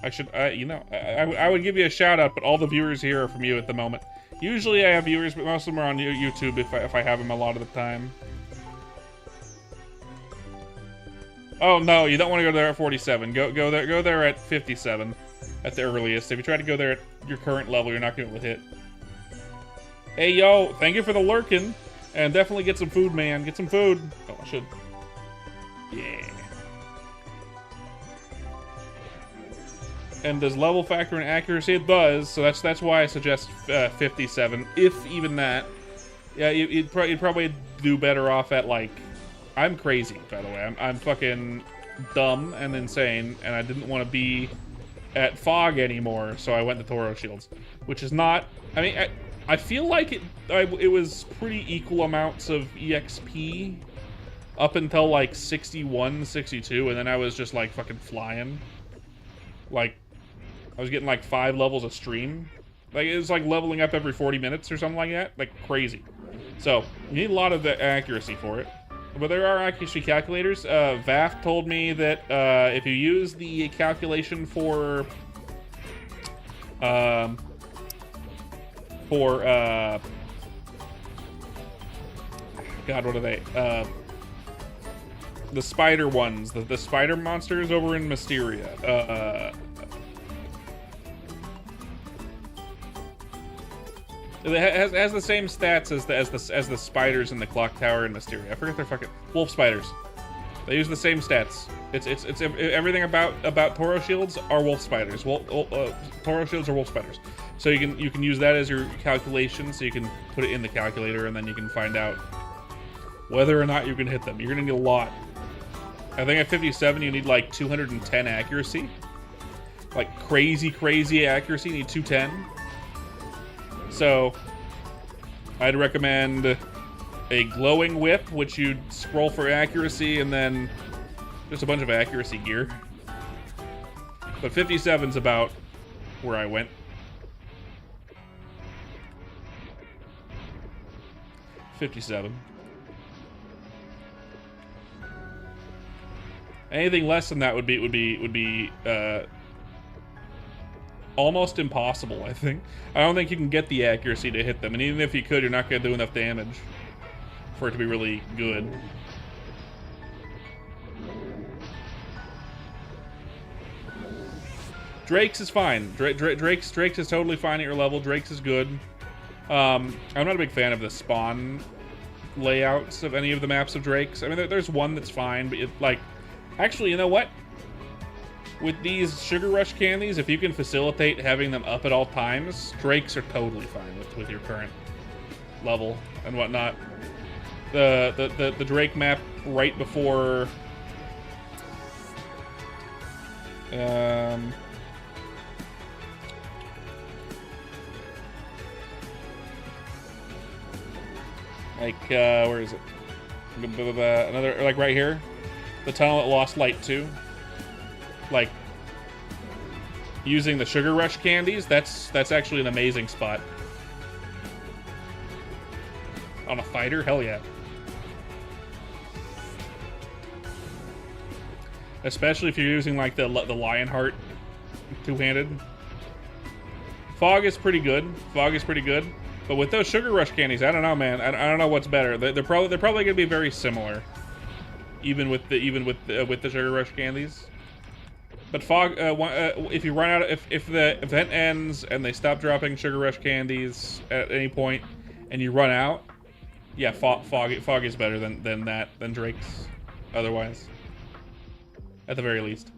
I would give you a shout out, but all the viewers here are from you at the moment. Usually I have viewers, but most of them are on YouTube if I have them a lot of the time. Oh no, you don't want to go there at 47. Go there at 57 at the earliest. If you try to go there at your current level, you're not going to be able to hit. Hey yo, thank you for the lurking, and definitely get some food, man. Get some food. Oh, I should. Yeah. And does level factor in accuracy? It does, so that's why I suggest 57, if even that. Yeah, you'd probably do better off at, like... I'm crazy, by the way. I'm fucking dumb and insane, and I didn't want to be at Fog anymore, so I went to Toro Shields. Which is not... I mean, I feel like it was pretty equal amounts of EXP up until like 61, 62, and then I was just like fucking flying. Like, I was getting like 5 levels a stream. Like, it was like leveling up every 40 minutes or something like that. Like, crazy. So, you need a lot of the accuracy for it. But there are accuracy calculators. VAF told me that if you use the calculation for God, what are they? The spider ones, the spider monsters over in Mysteria. It has the same stats as the spiders in the clock tower in Mysteria. I forget their fucking wolf spiders. They use the same stats. It's everything about Toro shields are wolf spiders. Toro shields are wolf spiders. So you can use that as your calculation. So you can put it in the calculator, and then you can find out whether or not you can hit them. You're gonna need a lot. I think at 57 you need like 210 accuracy. Like crazy accuracy. You need 210. So, I'd recommend a glowing whip, which you'd scroll for accuracy, and then just a bunch of accuracy gear. But 57's about where I went. 57. Anything less than that would be almost impossible, I think. I don't think you can get the accuracy to hit them, and even if you could, you're not going to do enough damage for it to be really good. Drake's is fine. Drake's is totally fine at your level. Drake's is good. I'm not a big fan of the spawn layouts of any of the maps of Drake's. I mean, there's one that's fine, but actually, you know what? With these Sugar Rush candies, if you can facilitate having them up at all times, Drakes are totally fine with your current level and whatnot. The Drake map right before where is it? Another, like right here, the tunnel that lost light to. Like, using the Sugar Rush candies, that's actually an amazing spot. On a fighter? Hell yeah. Especially if you're using, like, the Lionheart two-handed. Fog is pretty good. Fog is pretty good. But with those Sugar Rush candies, I don't know, man. I don't know what's better. They're probably going to be very similar. Even with the Sugar Rush candies. But Fog, if you run out, if the event ends and they stop dropping Sugar Rush candies at any point, and you run out, yeah, Fog is better than Drake's. Otherwise, at the very least.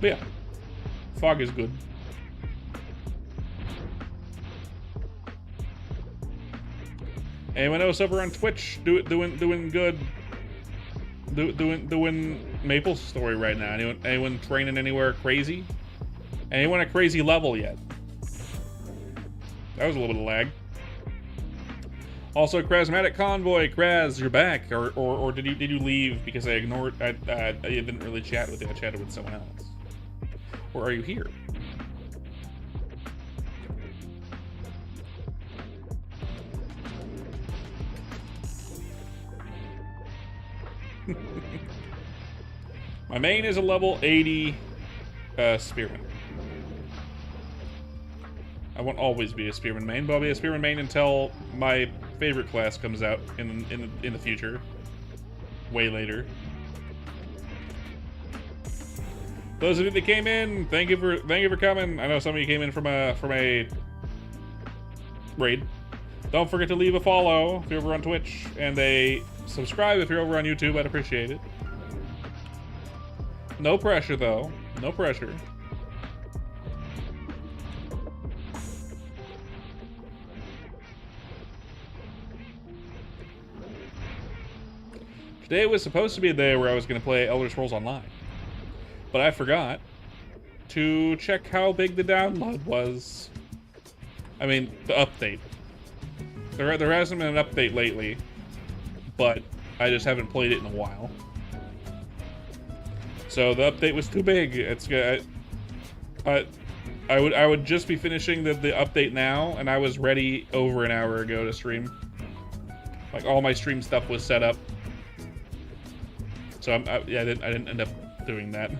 But yeah, Fog is good. Anyone else over on Twitch doing good? Doing maplestory right now? Anyone training anywhere crazy? Anyone at crazy level yet? That was a little bit of lag. Also, Krasmatic Convoy, Kraz, you're back, or did you leave because I ignored? I didn't really chat with you. I chatted with someone else. Or are you here? My main is a level 80 Spearman. I won't always be a Spearman main, but I'll be a Spearman main until my favorite class comes out in the future. Way later. Those of you that came in, thank you for coming. I know some of you came in from a raid. Don't forget to leave a follow if you're over on Twitch, and a subscribe if you're over on YouTube. I'd appreciate it. No pressure, though. No pressure. Today was supposed to be a day where I was going to play Elder Scrolls Online. But I forgot to check how big the download was. I mean, the update. There hasn't been an update lately, but I just haven't played it in a while. So the update was too big. It's I would just be finishing the update now, and I was ready over an hour ago to stream. Like, all my stream stuff was set up. So yeah, I didn't end up doing that.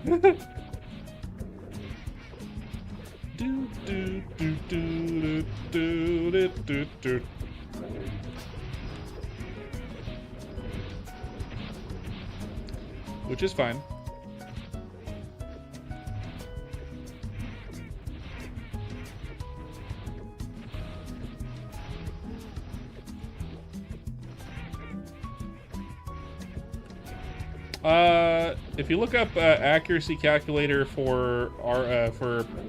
Which is fine. If you look up accuracy calculator for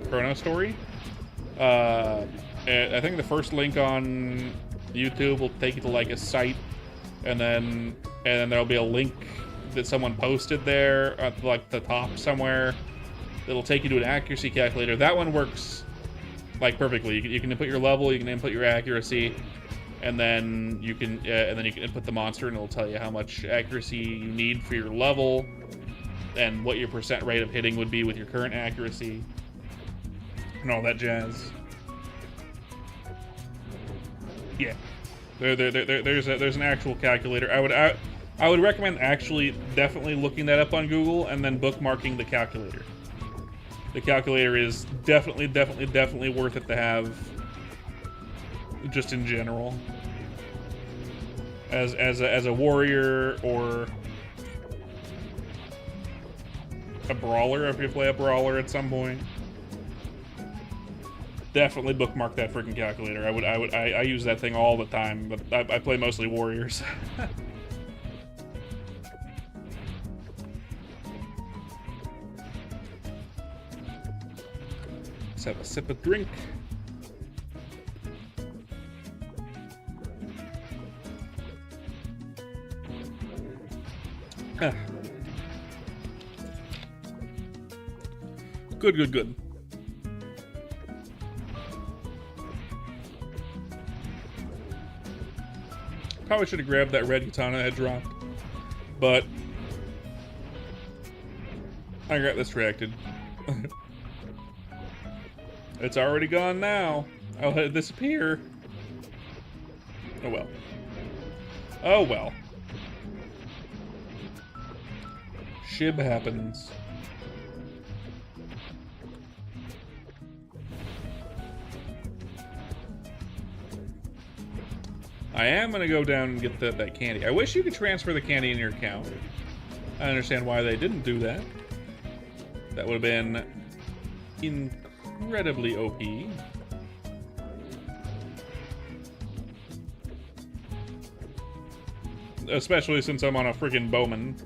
Chrono Story, I think the first link on YouTube will take you to like a site, and then there'll be a link that someone posted there at like the top somewhere. It'll take you to an accuracy calculator. That one works like perfectly. You can input your level, you can input your accuracy, and then you can input the monster, and it'll tell you how much accuracy you need for your level, and what your percent rate of hitting would be with your current accuracy, and all that jazz. Yeah, there's an actual calculator. I would recommend actually definitely looking that up on Google and then bookmarking the calculator. The calculator is definitely worth it to have, just in general. As a warrior or a brawler, if you play a brawler at some point, definitely bookmark that freaking calculator. I use that thing all the time, but I play mostly warriors. Let's have a sip of drink. Good. Probably should have grabbed that red katana I dropped, but I got distracted. It's already gone now. I'll let it disappear. Oh well. Oh well. Shib happens. I am going to go down and get that candy. I wish you could transfer the candy in your account. I understand why they didn't do that. That would have been incredibly OP. Especially since I'm on a freaking Bowman.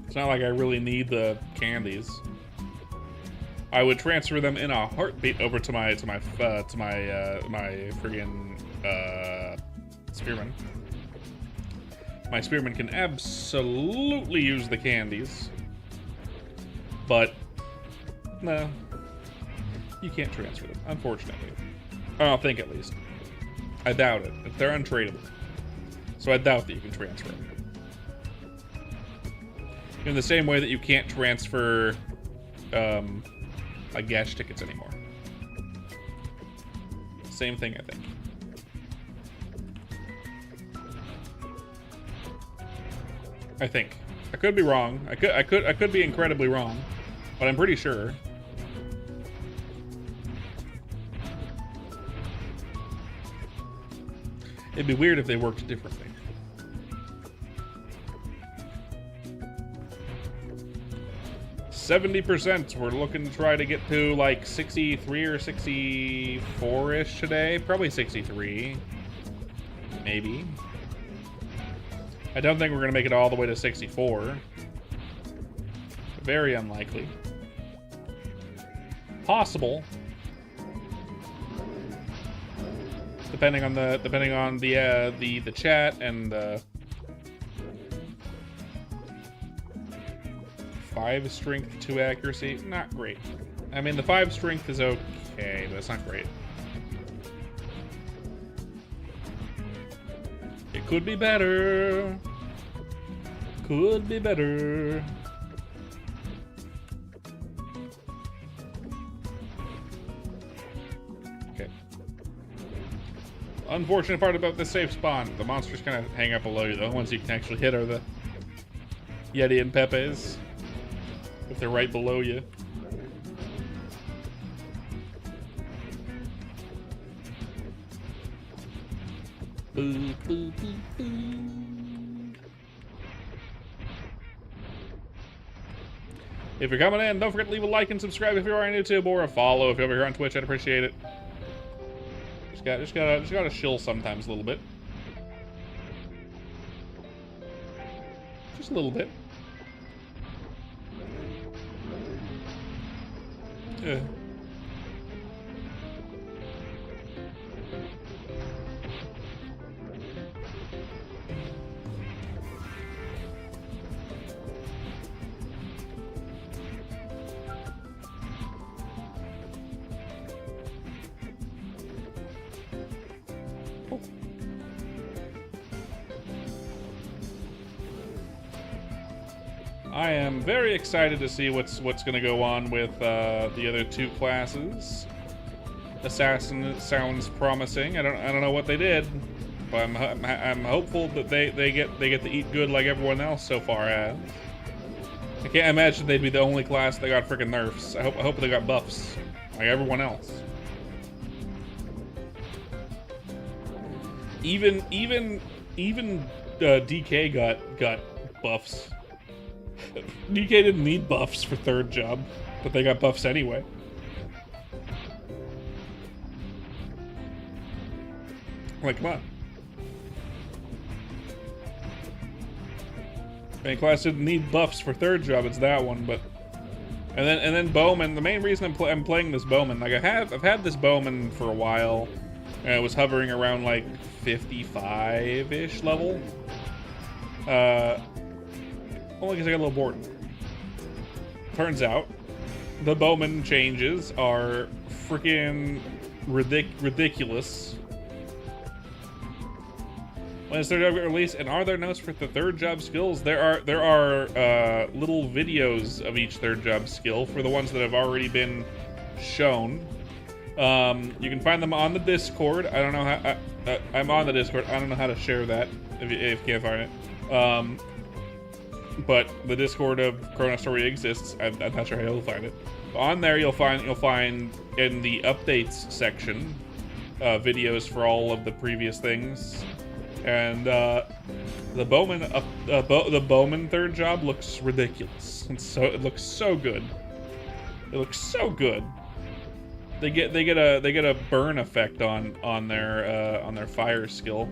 It's not like I really need the candies. I would transfer them in a heartbeat over to my friggin' spearman. My spearman can absolutely use the candies, but no, you can't transfer them, unfortunately. I don't think, at least. I doubt it. They're untradeable, so I doubt that you can transfer them. In the same way that you can't transfer like gas tickets anymore. Same thing, I think. I think. I could be wrong. I could be incredibly wrong, but I'm pretty sure. It'd be weird if they worked differently. %. We're looking to try to get to like 63 or 64-ish today. Probably 63. Maybe. I don't think we're going to make it all the way to 64. Very unlikely. Possible. Depending on the chat and 5 strength, 2 accuracy. Not great. I mean, the 5 strength is okay, but it's not great. It could be better. Could be better. Okay. Unfortunate part about this safe spawn, the monsters kind of hang out below you. The only ones you can actually hit are the Yeti and Pepes. If they're right below you. Boo, boo, boo, boo. If you're coming in, don't forget to leave a like and subscribe if you are on YouTube, or a follow if you're over here on Twitch. I'd appreciate it. Just gotta chill sometimes a little bit. Just a little bit. Yeah. I am very excited to see what's going to go on with the other 2 classes. Assassin sounds promising. I don't know what they did, but I'm hopeful that they get to eat good like everyone else so far has. I can't imagine they'd be the only class that got freaking nerfs. I hope they got buffs like everyone else. Even DK got buffs. DK didn't need buffs for 3rd job, but they got buffs anyway. Like, come on. Main class didn't need buffs for 3rd job. It's that one, but and then Bowman. The main reason I'm playing this Bowman, like I've had this Bowman for a while, and it was hovering around like 55-ish level. Only because I got a little bored. Turns out, the Bowman changes are freaking ridiculous. When is 3rd job get released? And are there notes for the 3rd job skills? There are little videos of each 3rd job skill for the ones that have already been shown. You can find them on the Discord. I don't know how. I'm on the Discord. I don't know how to share that if you can't find it. But the Discord of Chrono Story exists. I'm not sure how you'll find it. On there, you'll find in the updates section videos for all of the previous things, and the Bowman 3rd job looks ridiculous. It looks so good. It looks so good. They get a burn effect on their fire skill,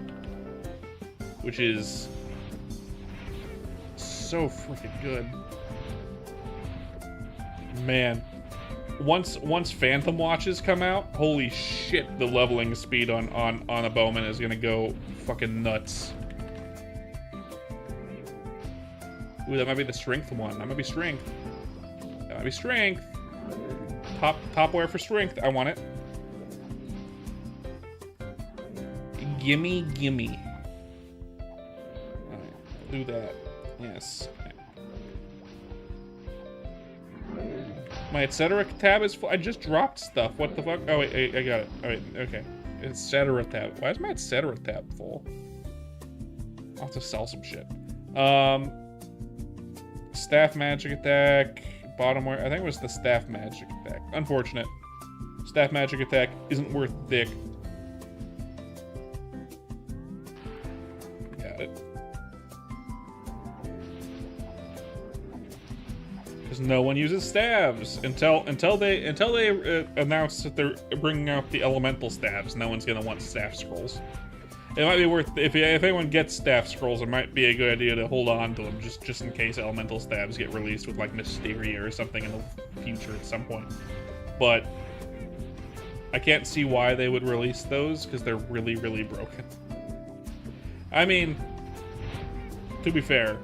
which is so freaking good. Man, once Phantom Watches come out, holy shit, the leveling speed on a Bowman is gonna go fucking nuts. Ooh, that might be the strength one. That might be strength. That might be strength. Top wear for strength. I want it. Gimme. Alright, do that. Yes. My etc. tab is full. I just dropped stuff. What the fuck? Oh, wait, I got it. All right, okay. Etc. tab. Why is my etc. tab full? I'll have to sell some shit. Staff magic attack. Bottom wear. I think it was the staff magic attack. Unfortunate. Staff magic attack isn't worth dick. Got it. Because no one uses staves until they announce that they're bringing out the elemental staves. No one's gonna want staff scrolls. It might be worth if anyone gets staff scrolls, it might be a good idea to hold on to them just in case elemental staves get released with like Mysteria or something in the future at some point. But I can't see why they would release those because they're really broken. I mean, to be fair,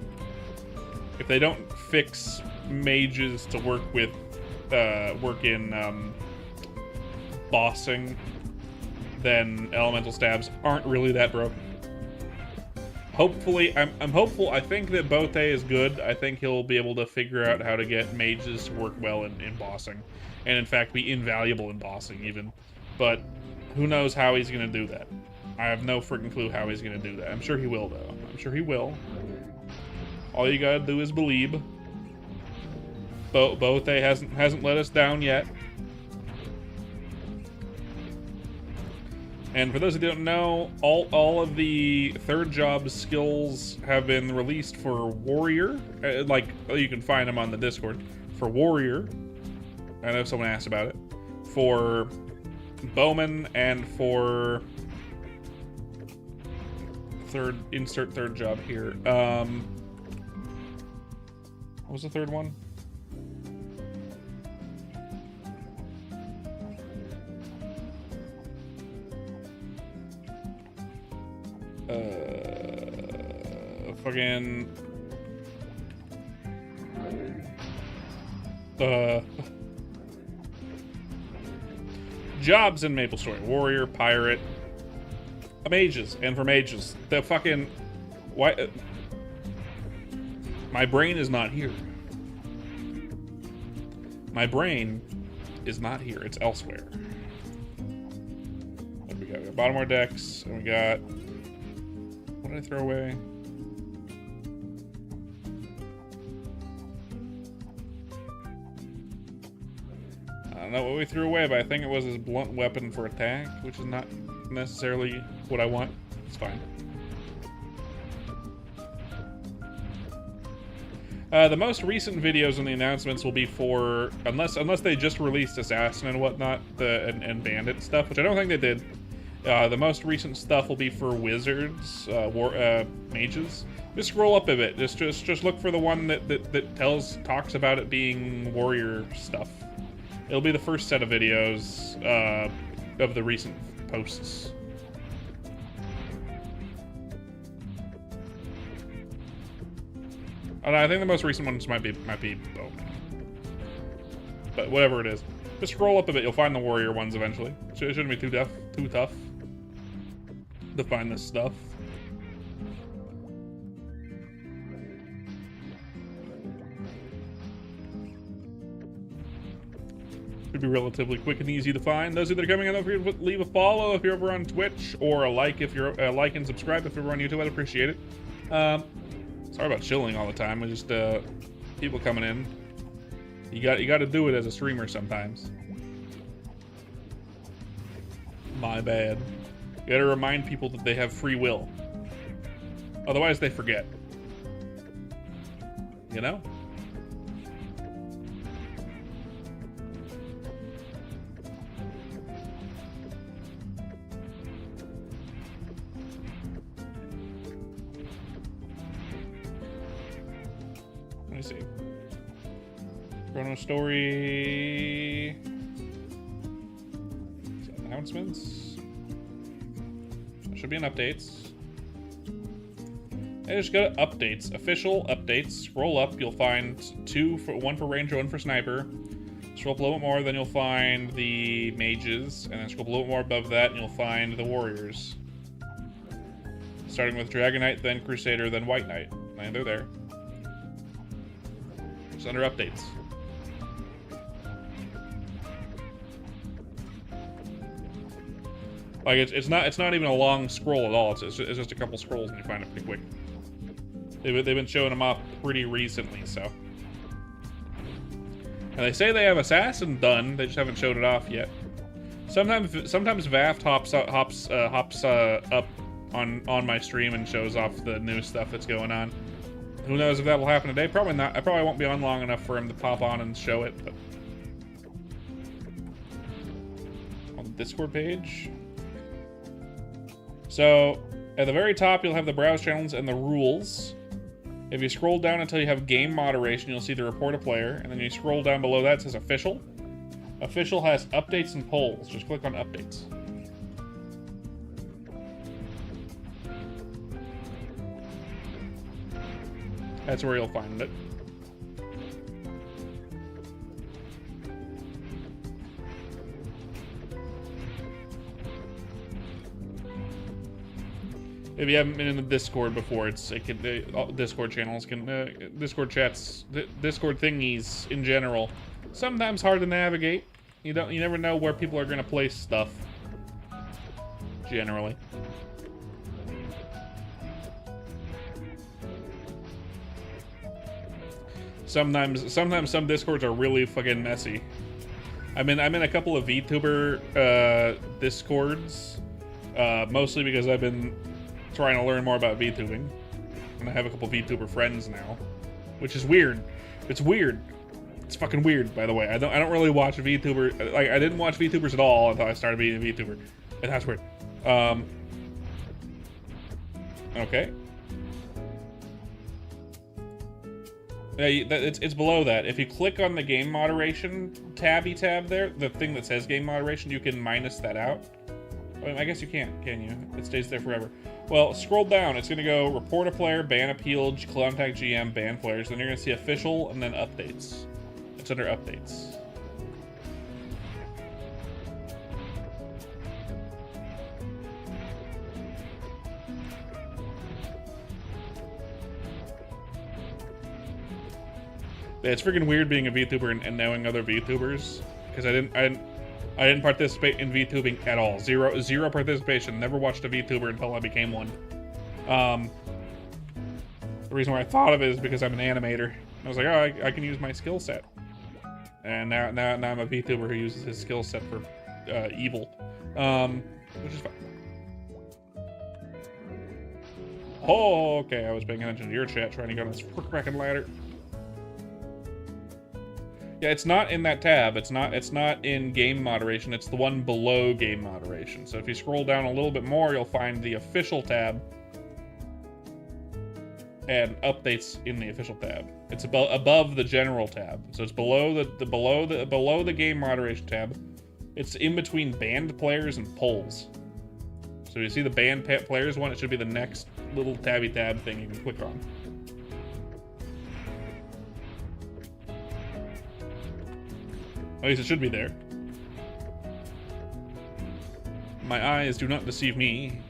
if they don't fix mages to work with, work in bossing, then elemental stabs aren't really that broken. Hopefully, I'm hopeful. I think that Bote is good. I think he'll be able to figure out how to get mages to work well in bossing, and in fact be invaluable in bossing even. But who knows how he's gonna do that? I have no freaking clue how he's gonna do that. I'm sure he will, though. I'm sure he will. All you gotta do is believe. Bote hasn't let us down yet. And for those who don't know, all of the third job skills have been released for Warrior. Like, you can find them on the Discord. For Warrior, I know someone asked about it. For Bowman and for insert third job here. What was the third one? Fucking jobs in MapleStory: Warrior, Pirate, mages, and for mages, the fucking why? My brain is not here. My brain is not here. It's elsewhere. What do we got? We got bottom of decks, and we got. What did I throw away? I don't know what we threw away, but I think it was his blunt weapon for attack, which is not necessarily what I want. It's fine. The most recent videos and the announcements will be for, unless they just released Assassin and whatnot, and Bandit stuff, which I don't think they did. The most recent stuff will be for wizards, mages. Just scroll up a bit. Just look for the one that talks about it being warrior stuff. It'll be the first set of videos of the recent posts. I think the most recent ones might be Bowman. But whatever it is, just scroll up a bit. You'll find the warrior ones eventually. It shouldn't be too tough to find this stuff. Should be relatively quick and easy to find. Those of you that are coming in, don't forget to leave a follow if you're over on Twitch, or a like if you're like and subscribe if you're over on YouTube. I'd appreciate it. Sorry about chilling all the time. We just people coming in. You got to do it as a streamer sometimes. My bad. You got to remind people that they have free will. Otherwise, they forget. You know? Let me see. Chrono Story. Announcements. Should be in updates. And just go to updates, official updates. Scroll up, you'll find one for ranger, one for sniper. Scroll up a little bit more, then you'll find the mages, and then scroll up a little bit more above that, and you'll find the warriors. Starting with Dragon Knight, then Crusader, then White Knight, and they're there. It's under updates. Like it's not even a long scroll at all. It's just a couple scrolls and you find it pretty quick. They've been showing them off pretty recently, so. And they say they have Assassin done. They just haven't showed it off yet. Sometimes Vaft hops up on my stream and shows off the new stuff that's going on. Who knows if that will happen today? Probably not. I probably won't be on long enough for him to pop on and show it. But on the Discord page. So, at the very top, you'll have the browse channels and the rules. If you scroll down until you have game moderation, you'll see the report a player. And then you scroll down below that, it says official. Official has updates and polls. Just click on updates. That's where you'll find it. If you haven't been in the Discord before, Discord channels Discord chats, Discord thingies in general, sometimes hard to navigate. You never know where people are gonna place stuff. Generally. Sometimes some Discords are really fucking messy. I'm in a couple of VTuber Discords, mostly because I've been trying to learn more about VTubing, and I have a couple VTuber friends now, which is weird. It's weird. It's fucking weird, by the way. I don't really watch VTuber. Like, I didn't watch VTubers at all until I started being a VTuber. And that's weird. Okay. Yeah, it's below that. If you click on the game moderation tab there, the thing that says game moderation, you can minus that out. I guess you can't, can you? It stays there forever. Well, scroll down. It's going to go report a player, ban appeal, contact GM, ban players. Then you're going to see official and then updates. It's under updates. Yeah, it's freaking weird being a VTuber and knowing other VTubers, because I didn't participate in VTubing at all. Zero participation. Never watched a VTuber until I became one. The reason why I thought of it is because I'm an animator. I was like, oh, I can use my skill set. And now I'm a VTuber who uses his skill set for evil, which is fine. Oh, okay. I was paying attention to your chat, trying to get on this frickin' ladder. Yeah, it's not in that tab. It's not in game moderation. It's the one below game moderation. So if you scroll down a little bit more, you'll find the official tab and updates in the official tab. It's above the general tab. So it's below the game moderation tab. It's in between banned players and polls. So you see the banned players one, it should be the next little tabby tab thing you can click on. At least it should be there. My eyes do not deceive me.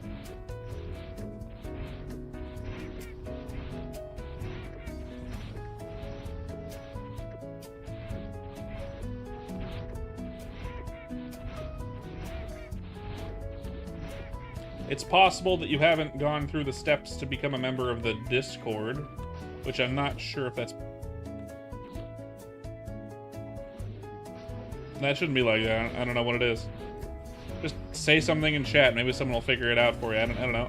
It's possible that you haven't gone through the steps to become a member of the Discord, which I'm not sure if that's... That shouldn't be like that. I don't know what it is. Just say something in chat. Maybe someone will figure it out for you. I don't know.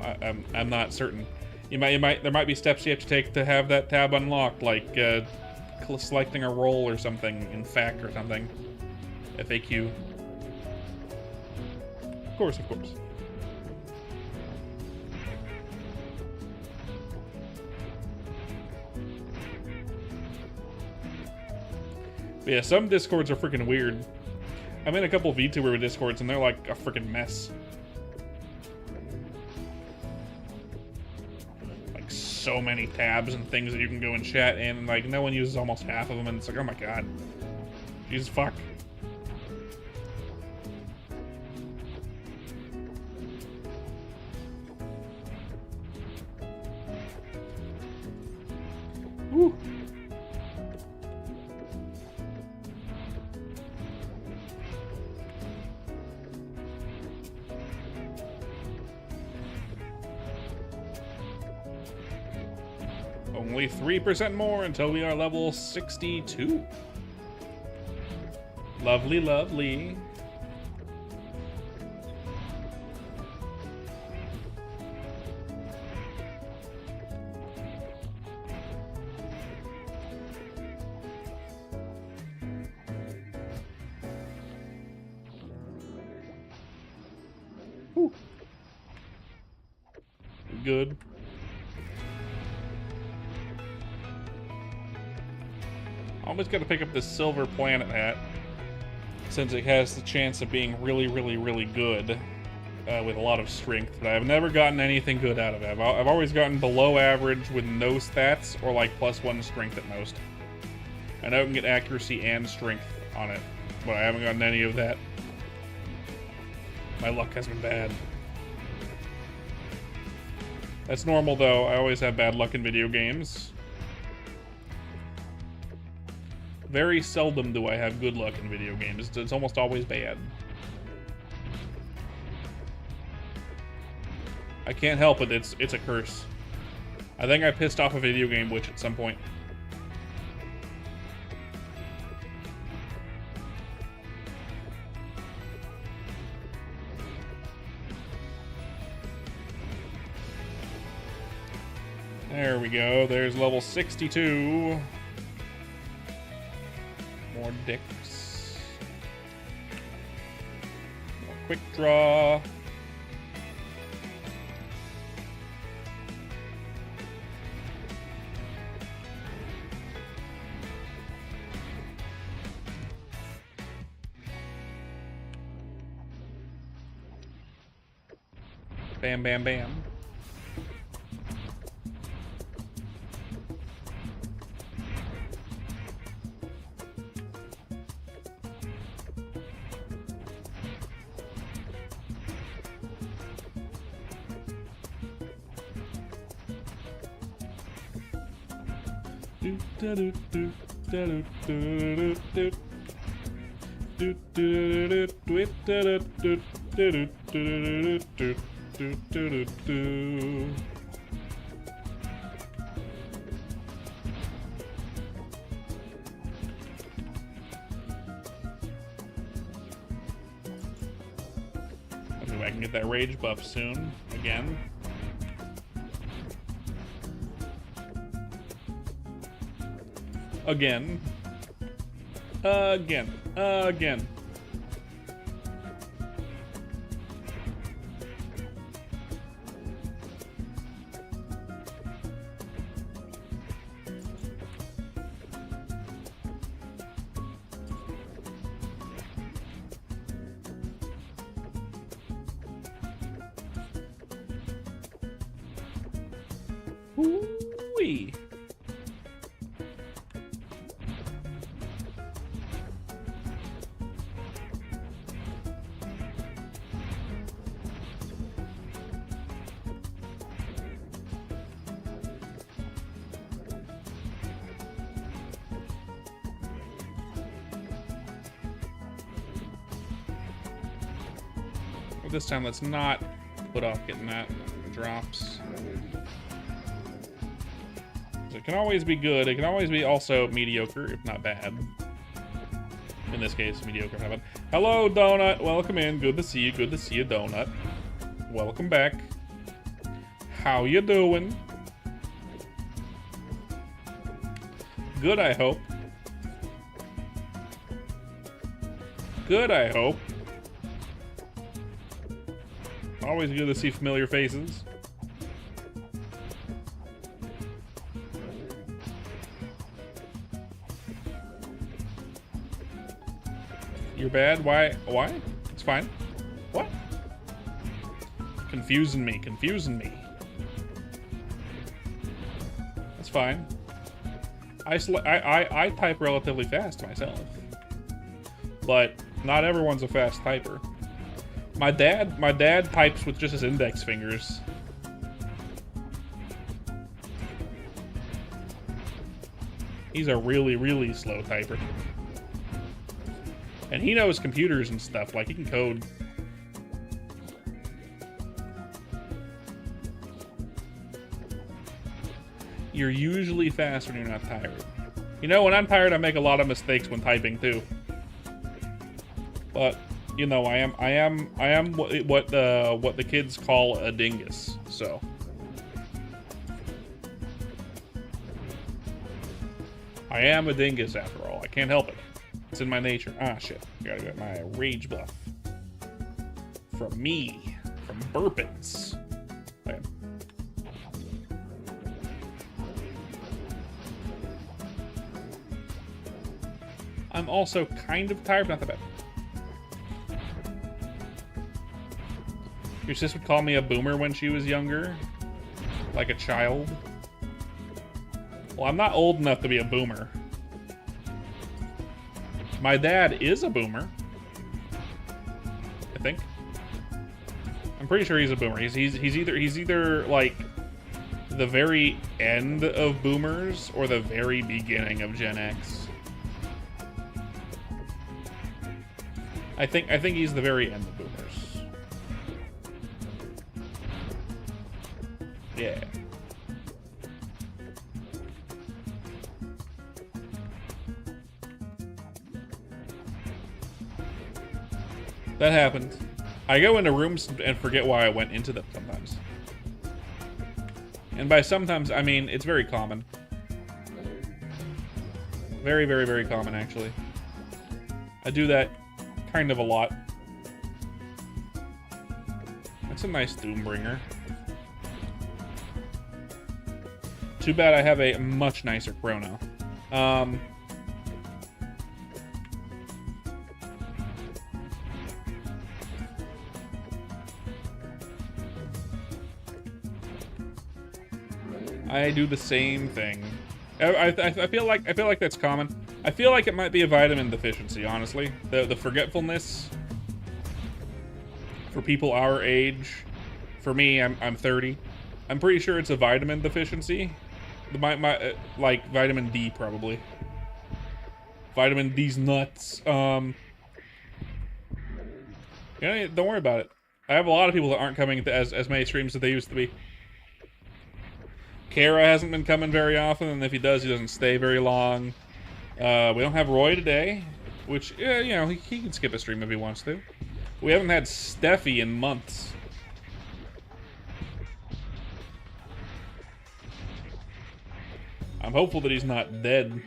I'm not certain. There might be steps you have to take to have that tab unlocked, like selecting a role or something in FAQ or something. FAQ. Of course. But yeah, some Discords are freaking weird. I'm in a couple VTuber Discords and they're like a freaking mess. Like so many tabs and things that you can go and chat in, and like no one uses almost half of them, and it's like, oh my god. Jesus fuck. Woo. Only 3% more until we are level 62. Lovely, lovely. Whew. Good. Always got to pick up this silver planet hat, since it has the chance of being really, really, really good with a lot of strength. But I've never gotten anything good out of it. I've always gotten below average with no stats, or like +1 strength at most. I know I can get accuracy and strength on it, but I haven't gotten any of that. My luck has been bad. That's normal, though. I always have bad luck in video games. Very seldom do I have good luck in video games. It's almost always bad. I can't help it. It's a curse. I think I pissed off a video game witch at some point. There we go. There's level 62. More dicks. More quick draw. Bam, bam, bam. Maybe I can get that rage buff soon again. Again. Again. Ooh-wee. Well, this time let's not put off getting that drops. It can always be good. It can always be also mediocre, if not bad. In this case, mediocre, not bad. Hello, Donut. Welcome in. Good to see you. Good to see you, Donut. Welcome back. How you doing? Good, I hope. Good, I hope. Always good to see familiar faces. You're bad? Why? Why? It's fine. What? Confusing me. That's fine. I type relatively fast myself. But not everyone's a fast typer. My dad types with just his index fingers. He's a really, really slow typer. And he knows computers and stuff, like he can code. You're usually fast when you're not tired. You know, when I'm tired, I make a lot of mistakes when typing too. But you know, I am what the kids call a dingus. So I am a dingus after all. I can't help it. It's in my nature. Ah, shit. Gotta get my rage buff. From me. From Burpins. Okay. I'm also kind of tired, not that bad. Your sis would call me a boomer when she was younger. Like a child. Well, I'm not old enough to be a boomer. My dad is a boomer. I think. I'm pretty sure he's a boomer. He's either like the very end of boomers or the very beginning of Gen X? I think he's the very end of boomers. Yeah. That happens. I go into rooms and forget why I went into them sometimes. And by sometimes, I mean, it's very common. Very, very, very common, actually. I do that kind of a lot. That's a nice Doombringer. Too bad I have a much nicer Chrono. I do the same thing. I feel like that's common. I feel like it might be a vitamin deficiency, honestly. The forgetfulness for people our age. For me, I'm 30. I'm pretty sure it's a vitamin deficiency. Like vitamin D probably. Vitamin D's nuts. Yeah, don't worry about it. I have a lot of people that aren't coming to as many streams as they used to be. Kara hasn't been coming very often, and if he does, he doesn't stay very long. We don't have Roy today, which, you know, he can skip a stream if he wants to. We haven't had Steffi in months. I'm hopeful that he's not dead.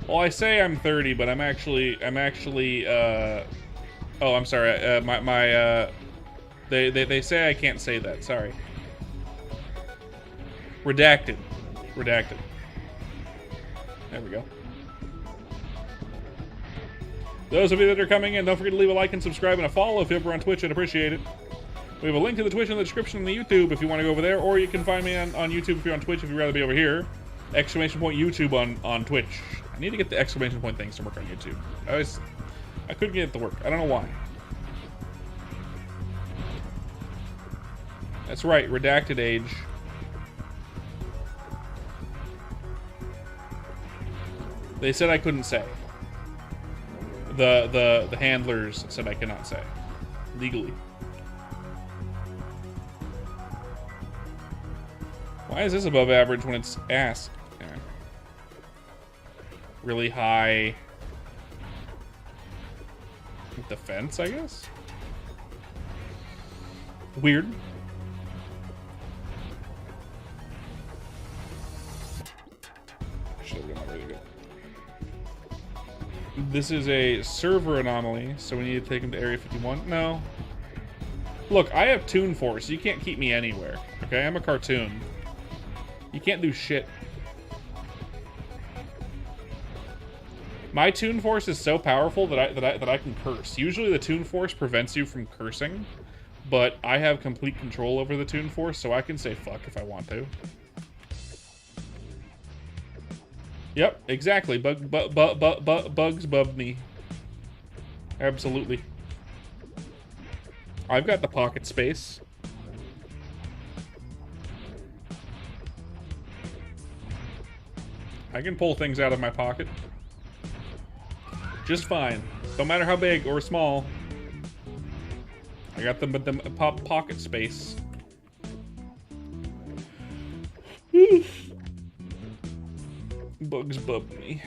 Well, I say I'm 30, but I'm actually, oh, I'm sorry, they say I can't say that, sorry. Redacted. Redacted. There we go. Those of you that are coming in, don't forget to leave a like and subscribe and a follow if you're ever on Twitch. I'd appreciate it. We have a link to the Twitch in the description on the YouTube if you want to go over there, or you can find me on YouTube if you're on Twitch if you'd rather be over here. Exclamation point YouTube on Twitch. I need to get the exclamation point things to work on YouTube. I couldn't get it to work. I don't know why. That's right, redacted age. They said I couldn't say. The handlers said I cannot say. Legally. Why is this above average when it's asked? Yeah. Really high defense, I guess? Weird. This is a server anomaly, so we need to take him to Area 51. No. Look, I have Toon Force. You can't keep me anywhere. Okay, I'm a cartoon. You can't do shit. My Toon Force is so powerful that I can curse. Usually the Toon Force prevents you from cursing, but I have complete control over the Toon Force, so I can say fuck if I want to. Yep, exactly. Bugs bub me. Absolutely. I've got the pocket space. I can pull things out of my pocket. Just fine. Don't matter how big or small. I got the pocket space. Bugs bub me.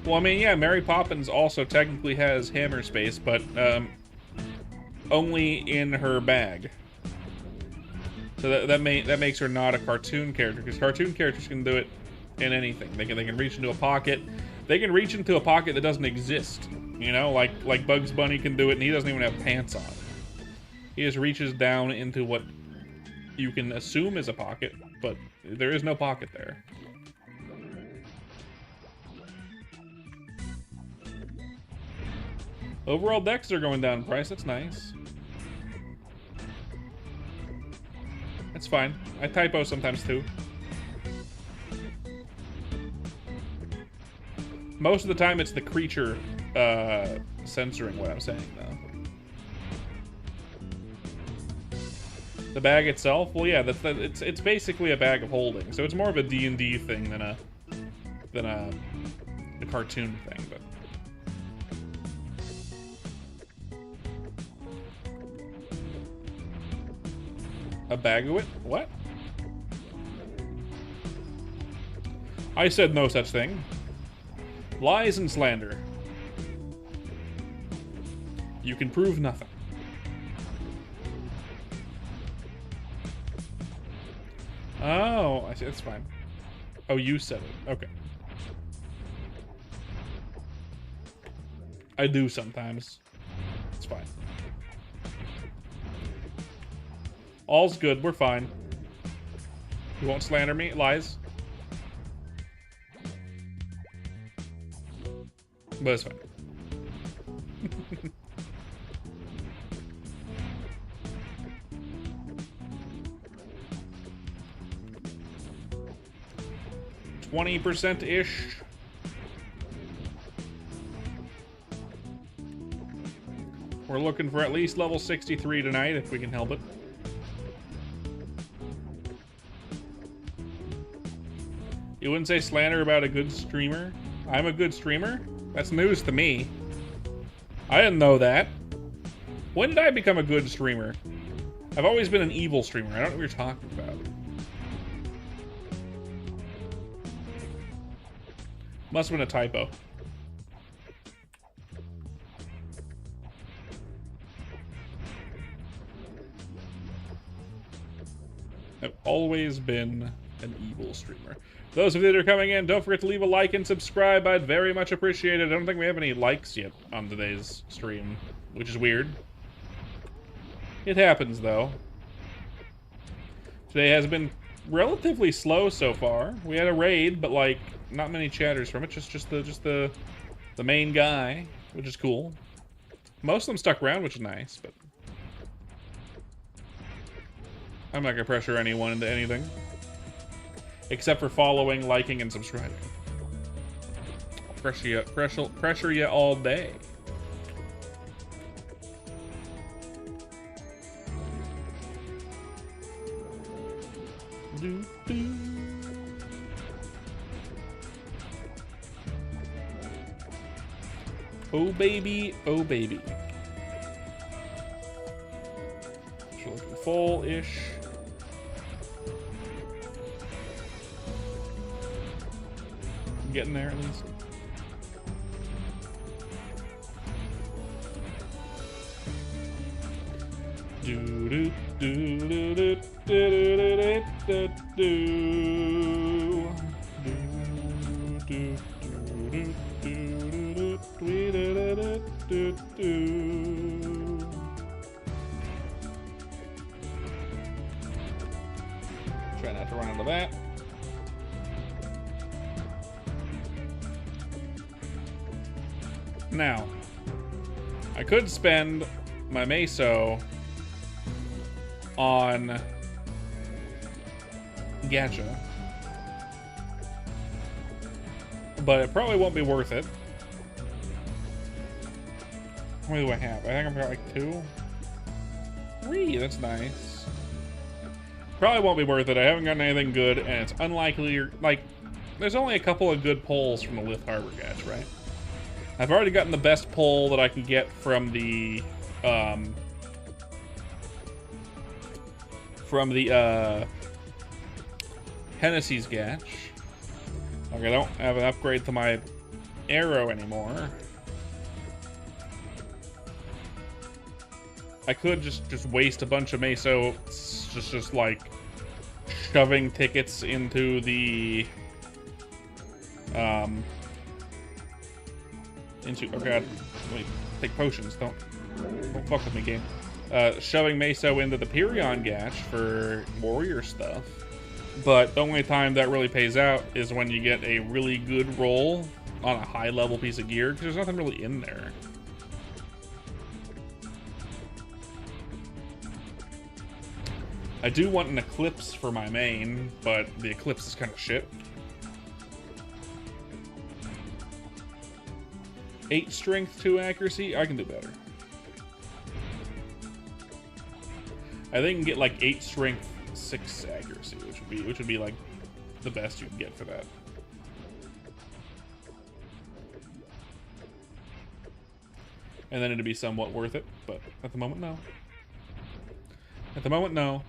Well, I mean, yeah, Mary Poppins also technically has hammer space, but only in her bag. So that makes her not a cartoon character, because cartoon characters can do it in anything. They can reach into a pocket. They can reach into a pocket that doesn't exist. You know, like Bugs Bunny can do it, and he doesn't even have pants on. He just reaches down into what you can assume is a pocket, but there is no pocket there. Overall decks are going down in price. That's nice. That's fine. I typo sometimes too. Most of the time, it's the creature censoring what I'm saying, though. The bag itself, well, yeah, it's basically a bag of holding, so it's more of a D&D thing than a cartoon thing, but. A bag of it? What? I said no such thing. Lies and slander. You can prove nothing. Oh, I see. That's fine. Oh, you said it. Okay. I do sometimes. It's fine. All's good. We're fine. You won't slander me? Lies? But it's fine. %-ish. We're looking for at least level 63 tonight, if we can help it. You wouldn't say slander about a good streamer? I'm a good streamer? That's news to me. I didn't know that. When did I become a good streamer? I've always been an evil streamer. I don't know what you're talking about. Must have been a typo. I've always been an evil streamer. Those of you that are coming in, don't forget to leave a like and subscribe. I'd very much appreciate it. I don't think we have any likes yet on today's stream, which is weird. It happens, though. Today has been relatively slow so far. We had a raid, but like not many chatters from it. Just the main guy, which is cool. Most of them stuck around, which is nice, but I'm not gonna pressure anyone into anything. Except for following, liking, and subscribing. Pressure you all day. Do, do. Oh baby, oh baby. So looking full-ish. Getting there at least. Do do do do do do do do do. Try not to run into that. Now, I could spend my meso on gacha, but it probably won't be worth it. How many do I have? I think I've got like 2. 3, that's nice. Probably won't be worth it. I haven't gotten anything good, and it's unlikely, like, there's only a couple of good pulls from the Lith Harbor gacha, right? I've already gotten the best pull that I can get from the Hennessy's Gatch. Okay, I don't have an upgrade to my arrow anymore. I could just waste a bunch of meso, just like shoving tickets into the oh god, wait, take potions, don't fuck with me, game. Shoving meso into the Pyrion Gatch for warrior stuff, but the only time that really pays out is when you get a really good roll on a high level piece of gear, because there's nothing really in there. I do want an Eclipse for my main, but the Eclipse is kind of shit. 8 strength, 2 accuracy. I can do better. I think I can get like 8 strength, 6 accuracy, which would be like the best you can get for that. And then it'd be somewhat worth it, but at the moment, no. At the moment, no.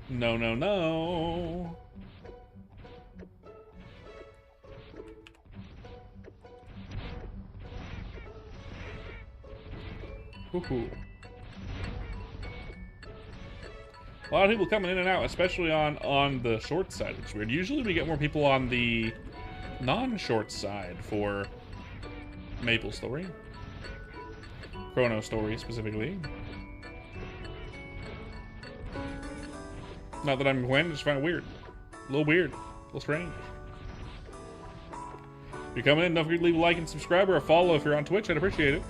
No, no, no. Woohoo. A lot of people coming in and out, especially on the short side, which is weird. Usually we get more people on the non-short side for MapleStory. Chrono Story, specifically. Not that I'm complaining, I just find it weird. A little weird. A little strange. If you're coming in, don't forget to leave a like and subscribe or a follow if you're on Twitch. I'd appreciate it.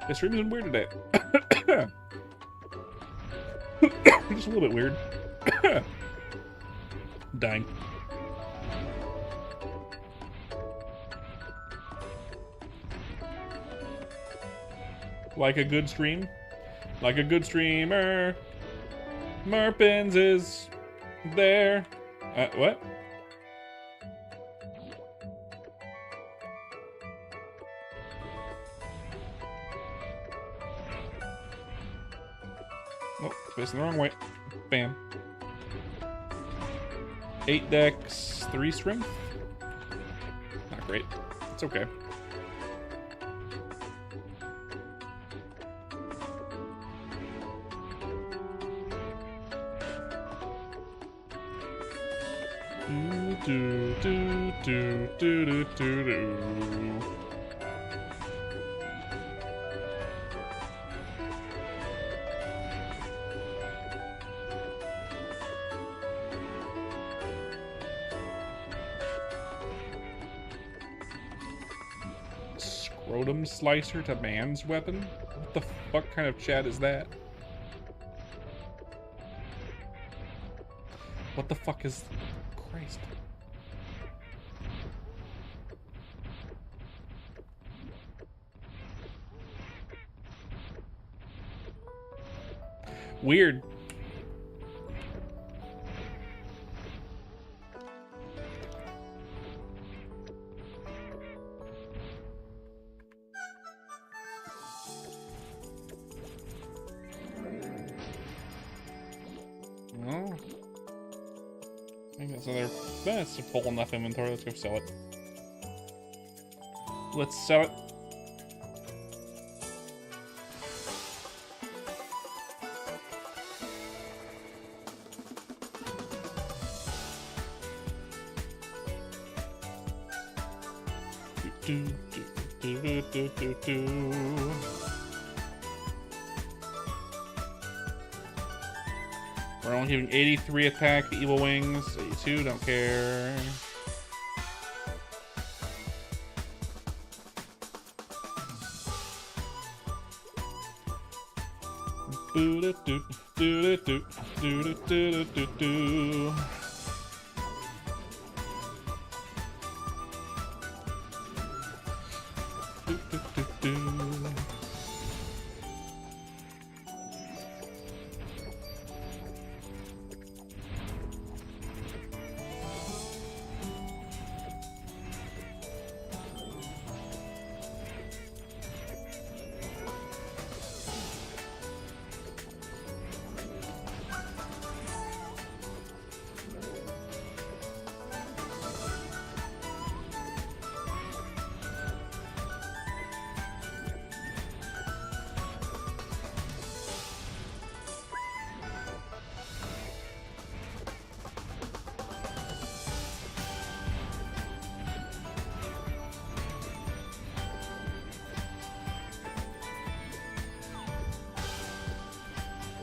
This stream has been weird today. Just a little bit weird. Dying. Like a good stream. Like a good streamer. Merpins is there. What? Oh, facing the wrong way. Bam. 8 dex, 3 strength. Not great. It's okay. Do do do do do do do. Scrotum slicer to man's weapon? What the fuck kind of chat is that? What the fuck is... Christ. Weird. Well, I think that's another. That's a full enough inventory. Let's go sell it. Let's sell it. Do, do, do, do, do, do. We're only giving 83 attack to Evil Wings. 82, don't care. Do do do do do do do do do.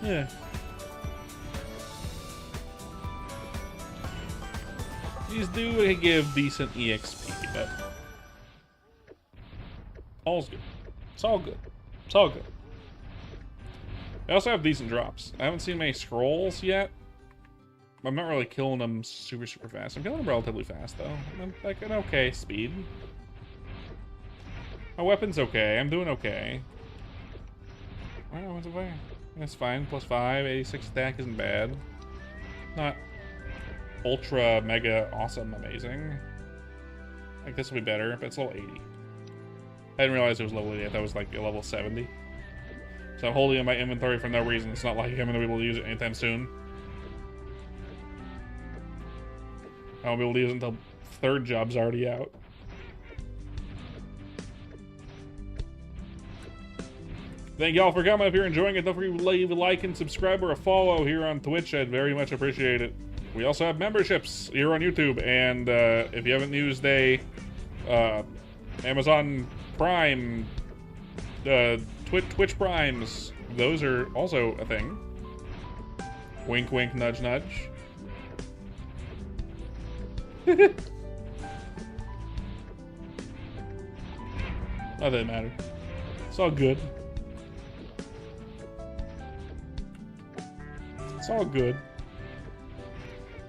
Yeah. These do give decent EXP, but all's good. It's all good. It's all good. They also have decent drops. I haven't seen many scrolls yet. I'm not really killing them super fast. I'm killing them relatively fast, though. I'm like an okay speed. My weapon's okay. I'm doing okay. Wow, what's it fire? That's fine. +5, 86 attack isn't bad. Not ultra, mega, awesome, amazing. Like, this will be better, but it's level 80. I didn't realize it was level 80. I thought it was like a level 70. So I'm holding it in my inventory for no reason. It's not like I'm going to be able to use it anytime soon. I won't be able to use it until third job's already out. Thank y'all for coming. If you're enjoying it, don't forget to leave a like and subscribe or a follow here on Twitch. I'd very much appreciate it. We also have memberships here on YouTube, and if you haven't used Amazon Prime, Twitch Primes, those are also a thing. Wink, wink, nudge, nudge. Not that it matters. It's all good. It's all good.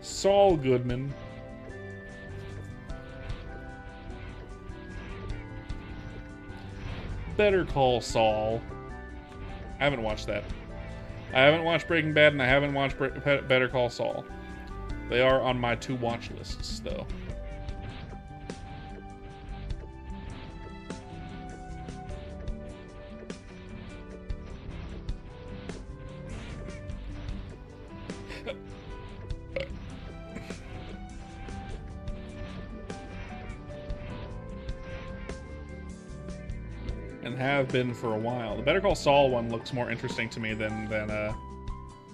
Saul Goodman. Better Call Saul. I haven't watched that. I haven't watched Breaking Bad, and I haven't watched Better Call Saul. They are on my to-watch lists, though. And have been for a while. The Better Call Saul one looks more interesting to me than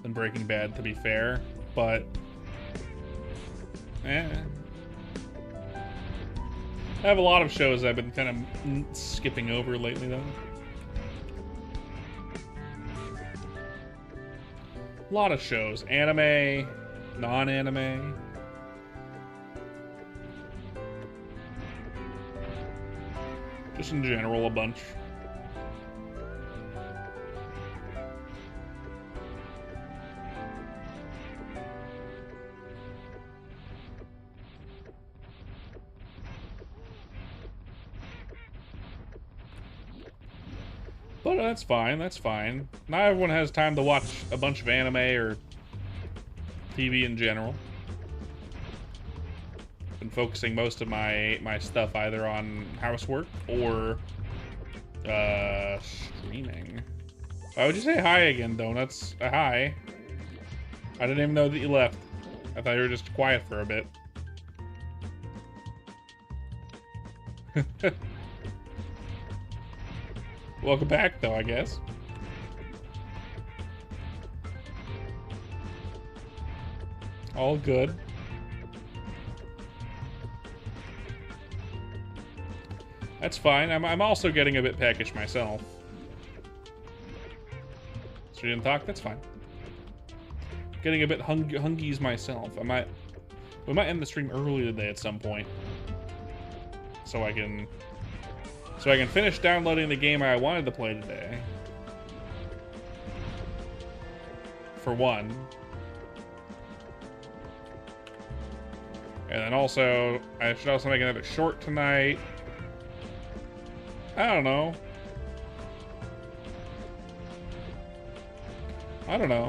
Breaking Bad, to be fair. But I have a lot of shows I've been kind of skipping over lately, though. A lot of shows. Anime, non-anime. Just in general, a bunch. But that's fine, that's fine. Not everyone has time to watch a bunch of anime or TV in general. Been focusing most of my stuff either on housework or streaming. Why would you say hi again, Donuts? Hi. I didn't even know that you left. I thought you were just quiet for a bit. Welcome back, though, I guess. All good. That's fine. I'm also getting a bit peckish myself. So you didn't talk? That's fine. Getting a bit hungies myself. We might end the stream early today at some point. So I can finish downloading the game I wanted to play today. For one. And then also, I should also make another short tonight. I don't know. I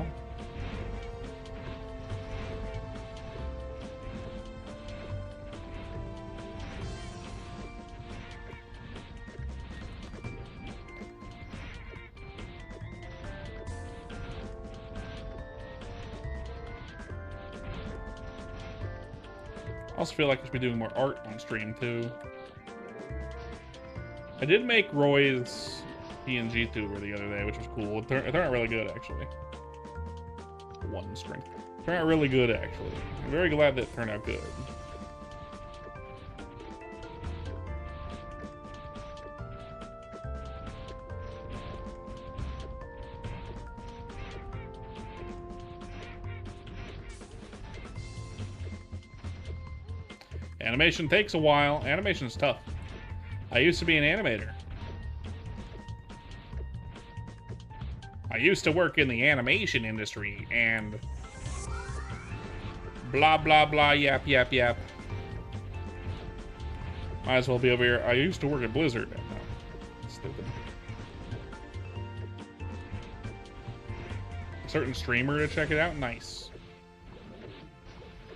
also feel like I should be doing more art on stream, too. I did make Roy's PNG tuber the other day, which was cool. It turned out really good, actually. One string. Turned out really good, actually. I'm very glad that it turned out good. Animation takes a while. Animation is tough. I used to be an animator. I used to work in the animation industry and blah, blah, blah, yap, yap, yap. Might as well be over here. I used to work at Blizzard. No, stupid. A certain streamer to check it out? Nice.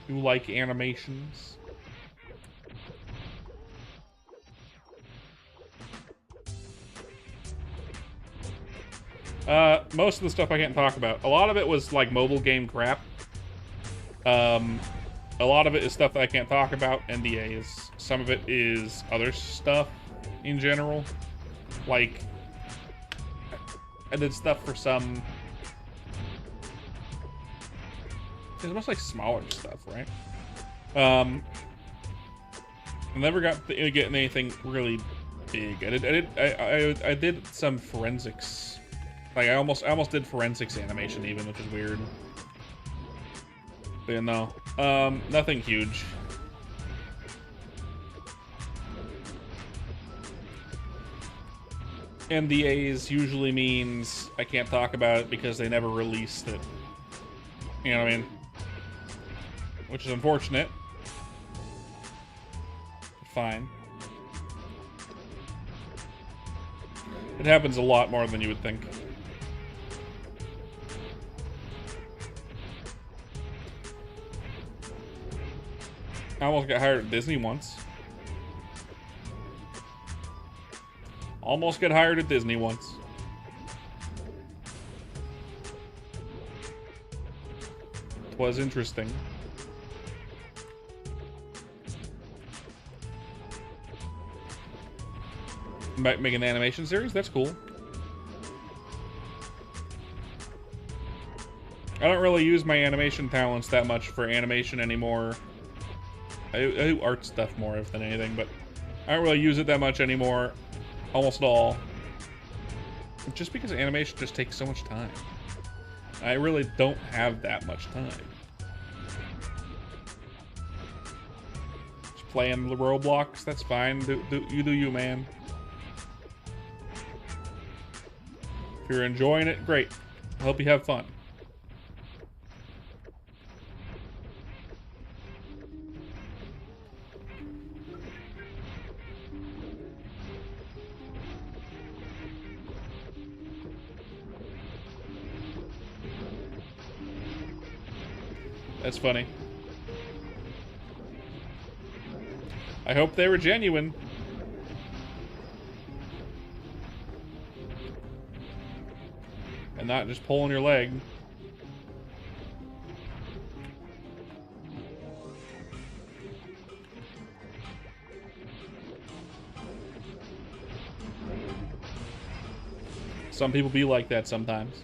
You like animations? Most of the stuff I can't talk about. A lot of it was like mobile game crap. A lot of it is stuff that I can't talk about, NDAs. Some of it is other stuff in general. Like, I did stuff for some... It's mostly like smaller stuff, right? I never got to getting anything really big. I did some forensics. Like I almost did forensics animation even, which is weird. But no, nothing huge. NDAs usually means I can't talk about it because they never released it. You know what I mean? Which is unfortunate. Fine. It happens a lot more than you would think. I almost got hired at Disney once. Almost got hired at Disney once. It was interesting. Make an animation series? That's cool. I don't really use my animation talents that much for animation anymore. I do art stuff more than anything, but I don't really use it that much anymore. Almost at all. Just because animation just takes so much time. I really don't have that much time. Just playing the Roblox, that's fine. You do you, man. If you're enjoying it, great. I hope you have fun. That's funny. I hope they were genuine. And not just pulling your leg. Some people be like that sometimes.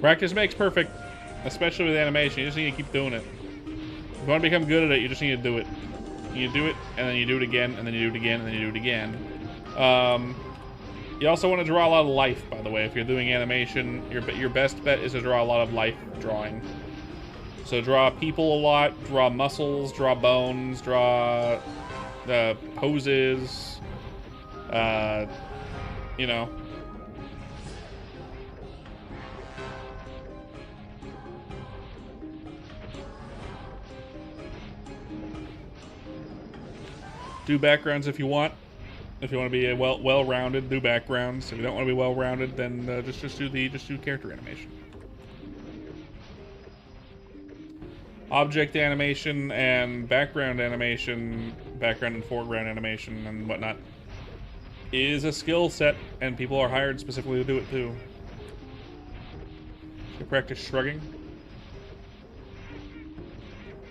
Practice makes perfect, especially with animation. You just need to keep doing it. If you want to become good at it, you just need to do it. You do it, and then you do it again, and then you do it again, and then you do it again. You also want to draw a lot of life, by the way. If you're doing animation, your best bet is to draw a lot of life drawing. So draw people a lot, draw muscles, draw bones, draw the poses, you know. Do backgrounds if you want. If you want to be a well-rounded, do backgrounds. If you don't want to be well-rounded, then just do character animation. Object animation and background animation, background and foreground animation and whatnot, is a skill set, and people are hired specifically to do it too. You practice shrugging.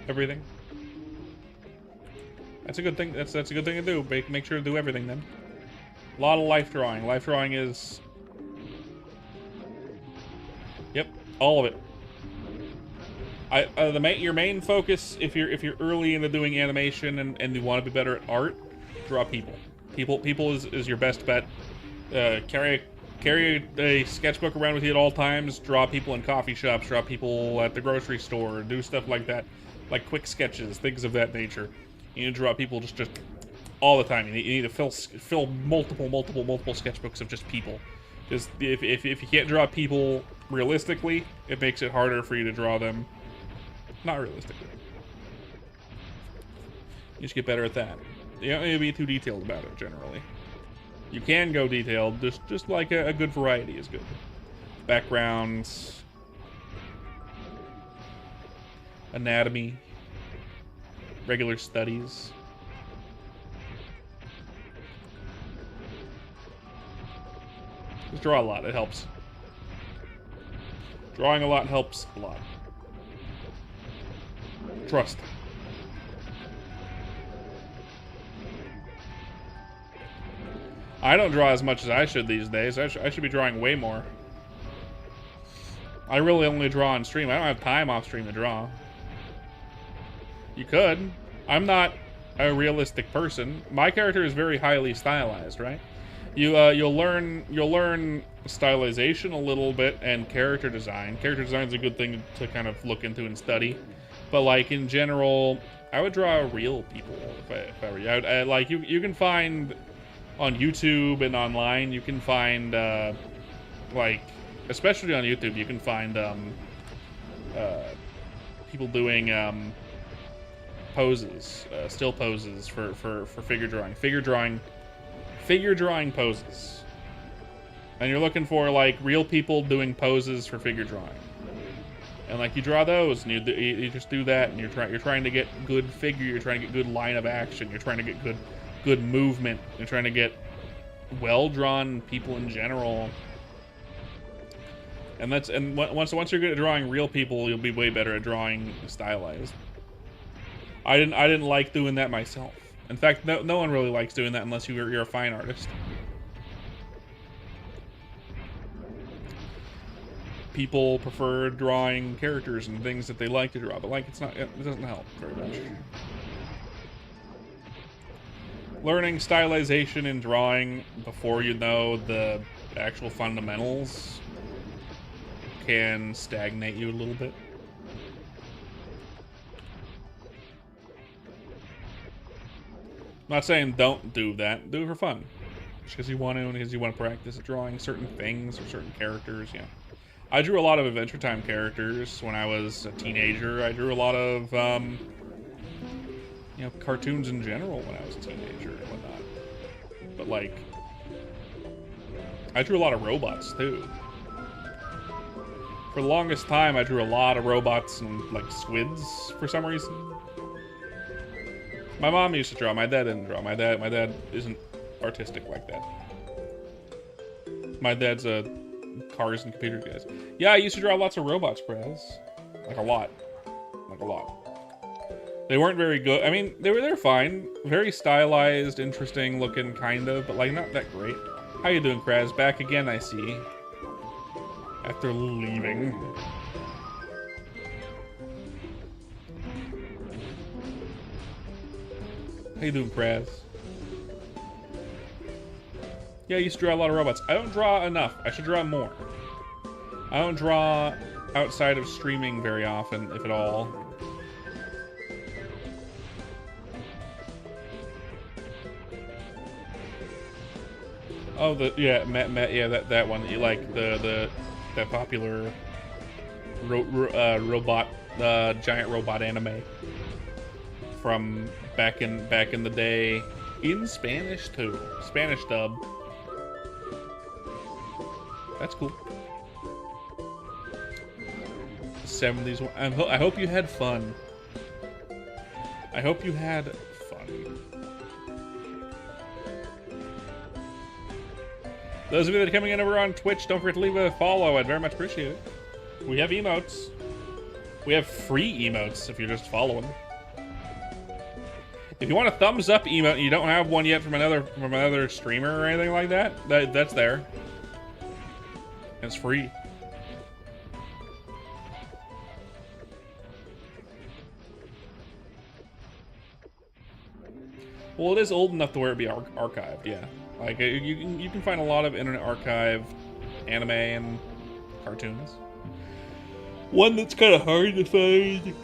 Everything. That's a good thing. That's a good thing to do. Make sure to do everything then. A lot of life drawing. Life drawing is... Yep, all of it. Your main focus, if you're early into doing animation and you want to be better at art, draw people. People is your best bet. Carry carry a sketchbook around with you at all times, draw people in coffee shops, draw people at the grocery store, do stuff like that, like quick sketches, things of that nature. You need to draw people just all the time. You need to fill multiple sketchbooks of just people. Just if you can't draw people realistically, it makes it harder for you to draw them not realistically. You just get better at that. You don't need to be too detailed about it generally. You can go detailed, just like a good variety is good. Backgrounds, anatomy, regular studies. Just draw a lot, it helps. Drawing a lot helps a lot. Trust. I don't draw as much as I should these days. I should be drawing way more. I really only draw on stream. I don't have time off stream to draw. You could. I'm not a realistic person. My character is very highly stylized, right? You'll learn stylization a little bit and character design. Character design is a good thing to kind of look into and study. But like in general, I would draw real people if I were you. Like you can find on YouTube and online, you can find like, especially on YouTube, you can find people doing poses, still poses for figure drawing poses. And you're looking for like real people doing poses for figure drawing. And like you draw those, and you just do that, and you're trying to get good figure, you're trying to get good line of action, you're trying to get good movement, you're trying to get well drawn people in general. And once you're good at drawing real people, you'll be way better at drawing stylized. I didn't like doing that myself. In fact, no one really likes doing that unless you're a fine artist. People prefer drawing characters and things that they like to draw, but like it doesn't help very much. Learning stylization and drawing before you know the actual fundamentals can stagnate you a little bit. I'm not saying don't do that. Do it for fun. Just because you want to, and because you want to practice drawing certain things or certain characters, yeah. I drew a lot of Adventure Time characters when I was a teenager. I drew a lot of, you know, cartoons in general when I was a teenager and whatnot. But, like, I drew a lot of robots, too. For the longest time, I drew a lot of robots and, like, squids for some reason. My mom used to draw. My dad didn't draw. My dad isn't artistic like that. My dad's a cars and computer guys. Yeah, I used to draw lots of robots, Prez. Like a lot. Like a lot. They weren't very good. I mean, they're fine. Very stylized, interesting looking, kind of, but like not that great. How you doing, Kraz? Back again, I see. After leaving. How you doing, Kraz? Yeah, I used to draw a lot of robots. I don't draw enough. I should draw more. I don't draw outside of streaming very often, if at all. Oh, yeah, that one. You like that popular robot, giant robot anime from back in the day, in Spanish too, Spanish dub. That's cool. 70s. I hope you had fun. I hope you had fun. Those of you that are coming in over on Twitch, don't forget to leave a follow. I'd very much appreciate it. We have emotes. We have free emotes if you're just following. If you want a thumbs up emote and you don't have one yet from another streamer or anything like that, that's there. It's free. Well, it is old enough to where it be archived, yeah. Like you can find a lot of Internet Archive anime and cartoons. One that's kind of hard to find.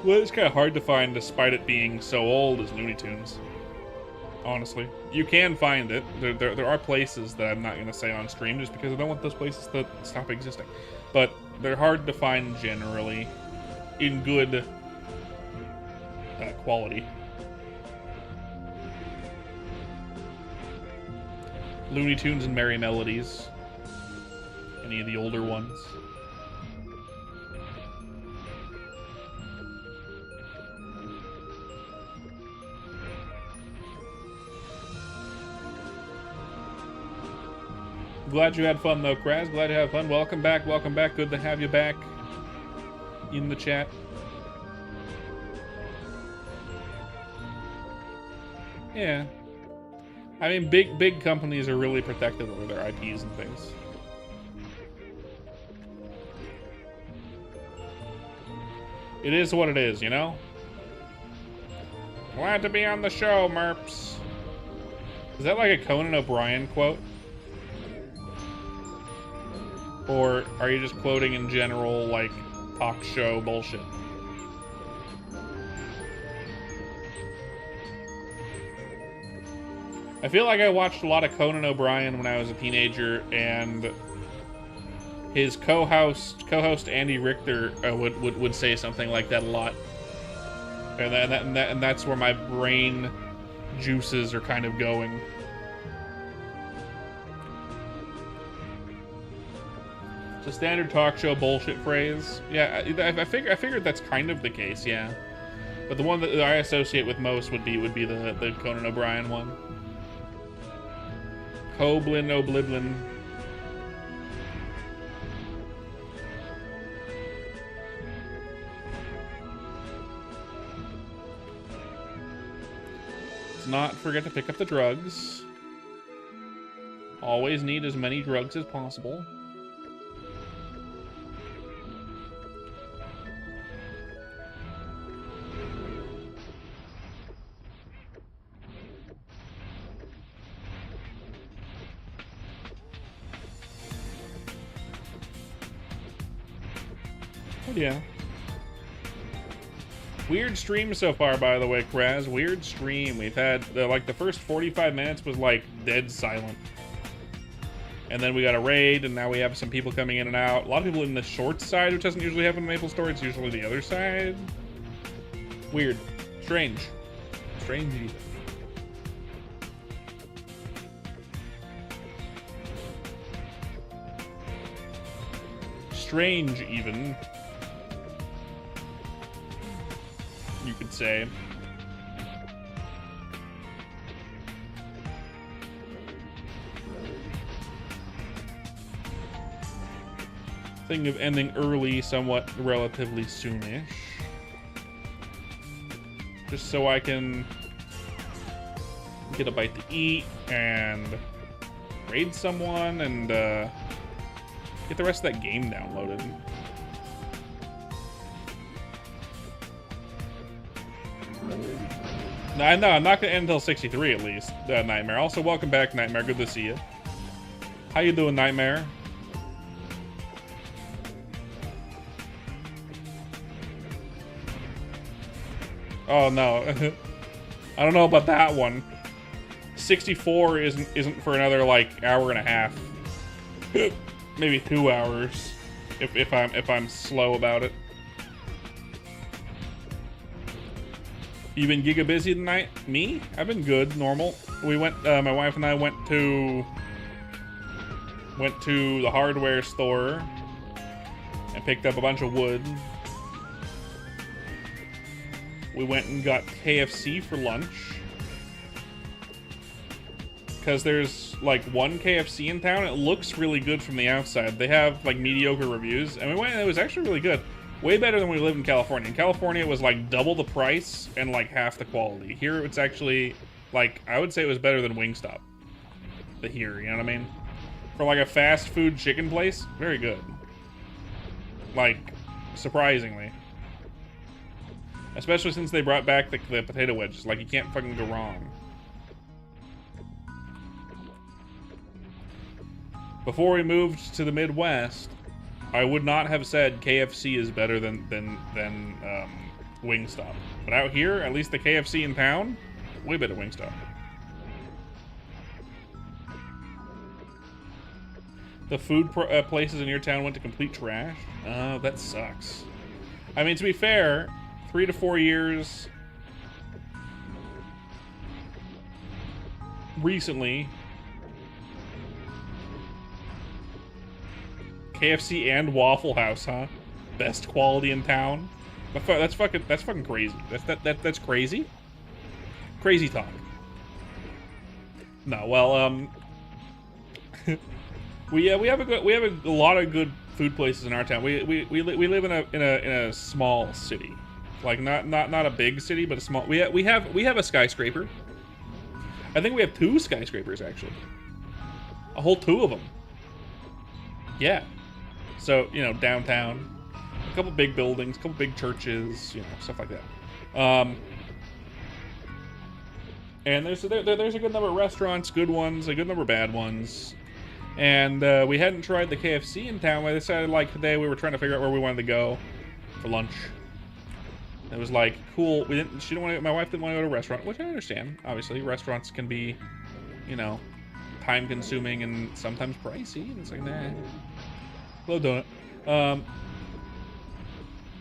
One that's kind of hard to find despite it being so old is Looney Tunes. Honestly. You can find it. There are places that I'm not going to say on stream just because I don't want those places to stop existing. But they're hard to find generally in good quality. Looney Tunes and Merry Melodies. Any of the older ones. Glad you had fun though, Kraz. Glad you had fun. Welcome back, welcome back. Good to have you back in the chat. Yeah. I mean, big companies are really protective over their IPs and things. It is what it is, you know? Glad to be on the show, Merps. Is that like a Conan O'Brien quote? Or are you just quoting in general, like, talk show bullshit? I feel like I watched a lot of Conan O'Brien when I was a teenager, and his co-host Andy Richter would say something like that a lot, and that's where my brain juices are kind of going. It's a standard talk show bullshit phrase. Yeah, I figured that's kind of the case. Yeah, but the one that I associate with most would be the Conan O'Brien one. Hoblin Obliblin. Let's not forget to pick up the drugs. Always need as many drugs as possible. Yeah. Weird stream so far, by the way, Kraz. Weird stream. We've had, like, the first 45 minutes was, like, dead silent. And then we got a raid, and now we have some people coming in and out. A lot of people in the short side, which doesn't usually happen in MapleStory. It's usually the other side. Weird. Strange. Strange even. Strange even. You could say. Thinking of ending early, somewhat relatively soonish. Just so I can get a bite to eat and raid someone and get the rest of that game downloaded. No, I'm not gonna end until 63 at least. Nightmare. Also, welcome back, Nightmare. Good to see you. How you doing, Nightmare? Oh no, I don't know about that one. 64 isn't for another like hour and a half, maybe 2 hours, if I'm slow about it. You been giga busy tonight? Me? I've been good, normal. We went, my wife and I went to the hardware store and picked up a bunch of wood. We went and got KFC for lunch. Because there's like one KFC in town. It looks really good from the outside. They have like mediocre reviews. And we went and it was actually really good. Way better than when we lived in California. In California, it was like double the price and like half the quality. Here, it's actually like, I would say it was better than Wingstop. The here, you know what I mean? For like a fast food chicken place, very good. Like, surprisingly. Especially since they brought back the potato wedges. Like, you can't fucking go wrong. Before we moved to the Midwest, I would not have said KFC is better than Wingstop. But out here, at least the KFC in town, way better Wingstop. The food places in your town went to complete trash? Oh, that sucks. I mean, to be fair, 3 to 4 years recently, KFC and Waffle House, huh? Best quality in town. That's fucking crazy. That's crazy. Crazy talk. No, well, we have a lot of good food places in our town. We live in a small city, like not a big city, but a small. We have a skyscraper. I think we have 2 skyscrapers actually. A whole 2 of them. Yeah. So, you know, downtown, a couple big buildings, a couple big churches, you know, stuff like that. And there's a good number of restaurants, good ones, a good number of bad ones. And we hadn't tried the KFC in town. We decided, like, today we were trying to figure out where we wanted to go for lunch. It was like, cool. My wife didn't want to go to a restaurant, which I understand. Obviously, restaurants can be, you know, time-consuming and sometimes pricey. And it's like, nah. Hello, donut.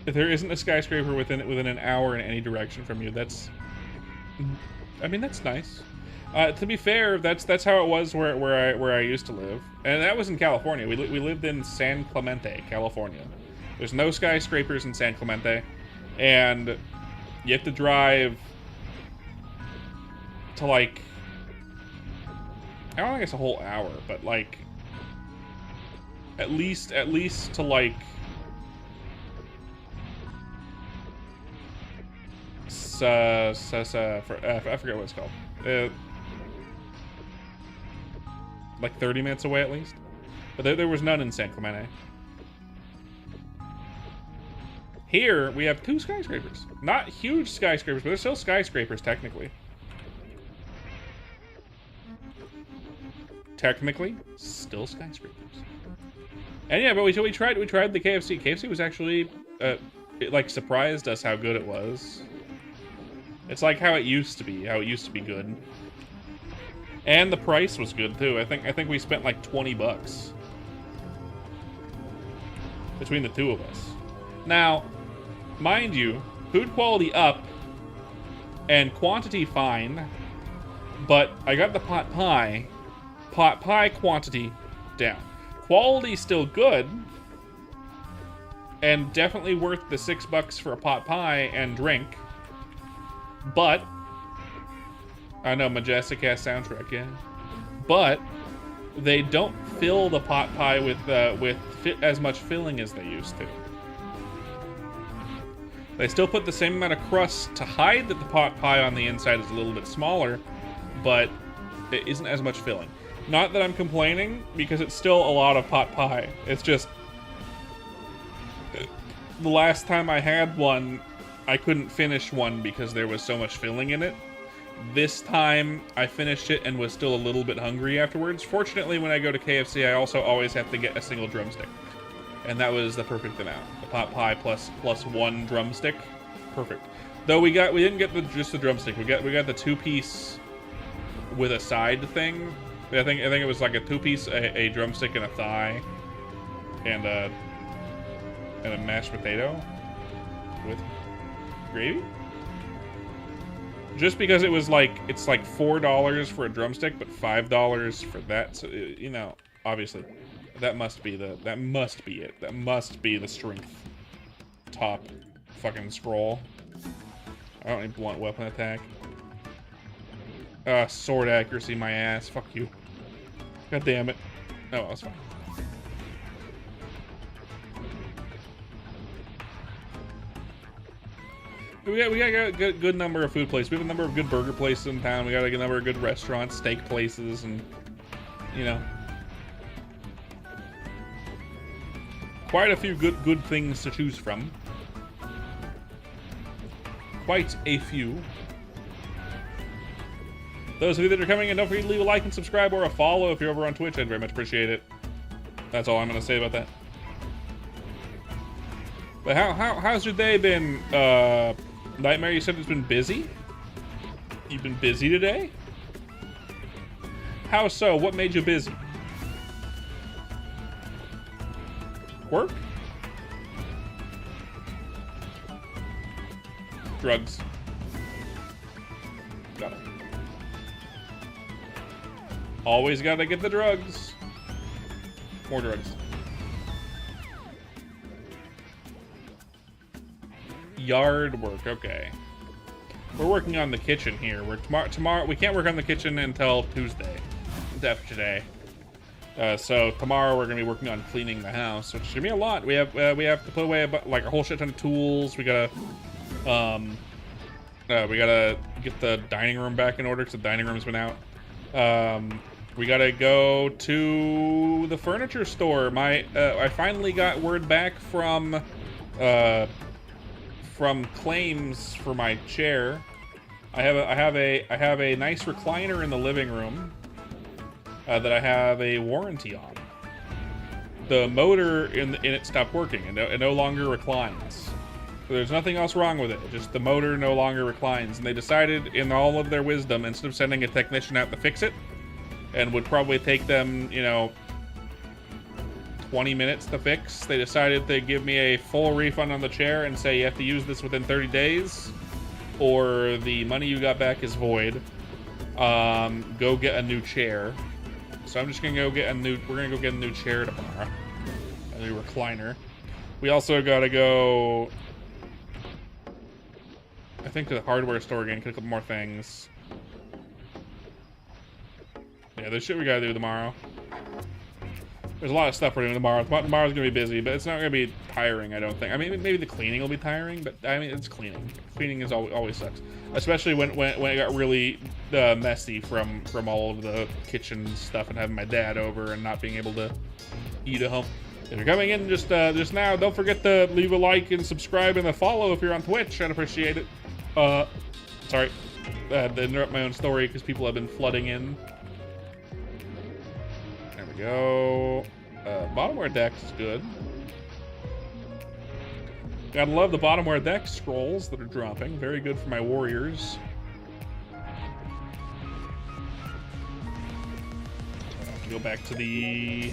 If there isn't a skyscraper within an hour in any direction from you, that's nice. To be fair, that's how it was where I used to live, and that was in California. We lived in San Clemente, California. There's no skyscrapers in San Clemente, and you have to drive to, like, I don't think it's a whole hour, but like at least to, like, I forget what it's called. Like 30 minutes away at least. But there was none in San Clemente. Here, we have 2 skyscrapers. Not huge skyscrapers, but they're still skyscrapers, technically. Technically, still skyscrapers. And yeah, but we tried the KFC. KFC was actually, it, like, surprised us how good it was. It's like how it used to be good. And the price was good too. I think we spent like $20 between the 2 of us. Now, mind you, food quality up and quantity fine, but I got the pot pie quantity down. Quality still good, and definitely worth the $6 for a pot pie and drink. But I know, Majestic ass soundtrack, yeah. But they don't fill the pot pie with as much filling as they used to. They still put the same amount of crust to hide that the pot pie on the inside is a little bit smaller, but it isn't as much filling. Not that I'm complaining, because it's still a lot of pot pie. It's just the last time I had one, I couldn't finish one because there was so much filling in it. This time, I finished it and was still a little bit hungry afterwards. Fortunately, when I go to KFC, I also always have to get a single drumstick. And that was the perfect amount. The pot pie plus 1 drumstick. Perfect. Though we didn't get just the drumstick. We got the 2-piece with a side thing. I think it was like a 2-piece, a drumstick and a thigh. And a mashed potato with gravy. Just because it was like, it's like $4 for a drumstick, but $5 for that. So, you know, obviously, that must be it. That must be the strength top fucking scroll. I don't need blunt weapon attack. Sword accuracy, my ass. Fuck you. God damn it. Oh, that's fine. We got a good number of food places. We have a number of good burger places in town. We got a number of good restaurants, steak places, and, you know, quite a few good things to choose from. Quite a few. Those of you that are coming in, don't forget to leave a like and subscribe or a follow if you're over on Twitch. I'd very much appreciate it. That's all I'm gonna say about that. But how's your day been, Nightmare? You said it's been busy? You've been busy today? How so? What made you busy? Work? Drugs. Got it. Always gotta get the drugs. More drugs. Yard work, okay. We're working on the kitchen here. We're tomorrow we can't work on the kitchen until Tuesday. After today. So tomorrow we're gonna be working on cleaning the house, which is gonna be a lot. We have to put away like a whole shit ton of tools. We gotta get the dining room back in order because the dining room's been out. We gotta go to the furniture store. I finally got word back from claims for my chair. I have a nice recliner in the living room that I have a warranty on. The motor in it stopped working and it no longer reclines. So there's nothing else wrong with it. Just the motor no longer reclines, and they decided, in all of their wisdom, instead of sending a technician out to fix it, and would probably take them, 20 minutes to fix, they decided they'd give me a full refund on the chair and say you have to use this within 30 days or the money you got back is void. Go get a new chair. So I'm just gonna go get we're gonna go get a new chair tomorrow. A new recliner. We also gotta go, I think, to the hardware store again, get a couple more things. Yeah, there's shit we gotta do tomorrow. There's a lot of stuff we're doing tomorrow. Tomorrow's gonna be busy, but it's not gonna be tiring, I don't think. I mean, maybe the cleaning will be tiring, but I mean, it's cleaning. Cleaning is always sucks, especially when it got really messy from all of the kitchen stuff and having my dad over and not being able to eat at home. If you're coming in just now, don't forget to leave a like and subscribe and a follow if you're on Twitch. I'd appreciate it. Sorry, I had to interrupt my own story because people have been flooding in. There we go. Bottomware deck is good. Gotta love the bottomware deck scrolls that are dropping. Very good for my warriors. Go back to the...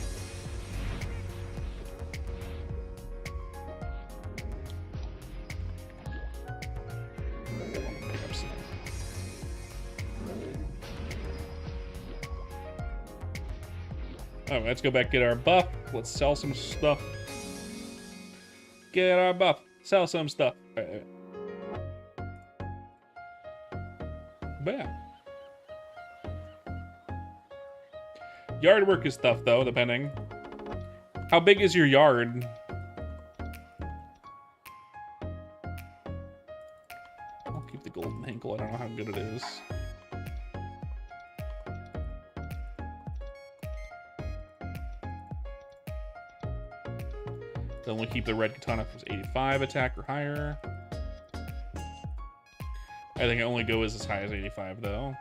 Oh, let's go back, get our buff. Let's sell some stuff. Get our buff. Sell some stuff. All right. Bam. Yard work is tough, though, depending. How big is your yard? I'll keep the golden hinkle. I don't know how good it is. Then we'll keep the red katana if it's 85 attack or higher. I think it only goes as high as 85 though.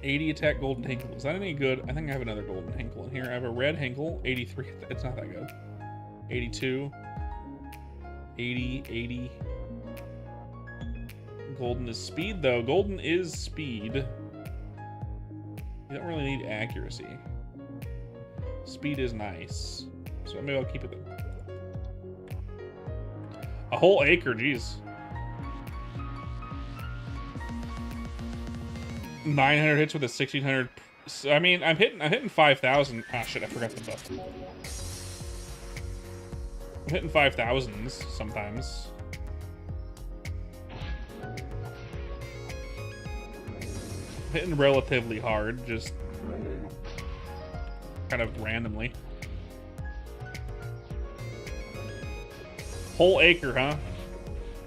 80 attack golden hinkle. Is that any good? I think I have another golden hinkle in here. I have a red hinkle, 83. It's not that good. 82. 80, 80. Golden is speed, though. Golden is speed. You don't really need accuracy. Speed is nice. So maybe I'll keep it then. A whole acre, jeez. 900 hits with a 1600. I mean, I'm hitting 5,000. Ah, shit, I forgot the buff. I'm hitting 5,000s sometimes. Hitting relatively hard, just kind of randomly. Whole acre, huh?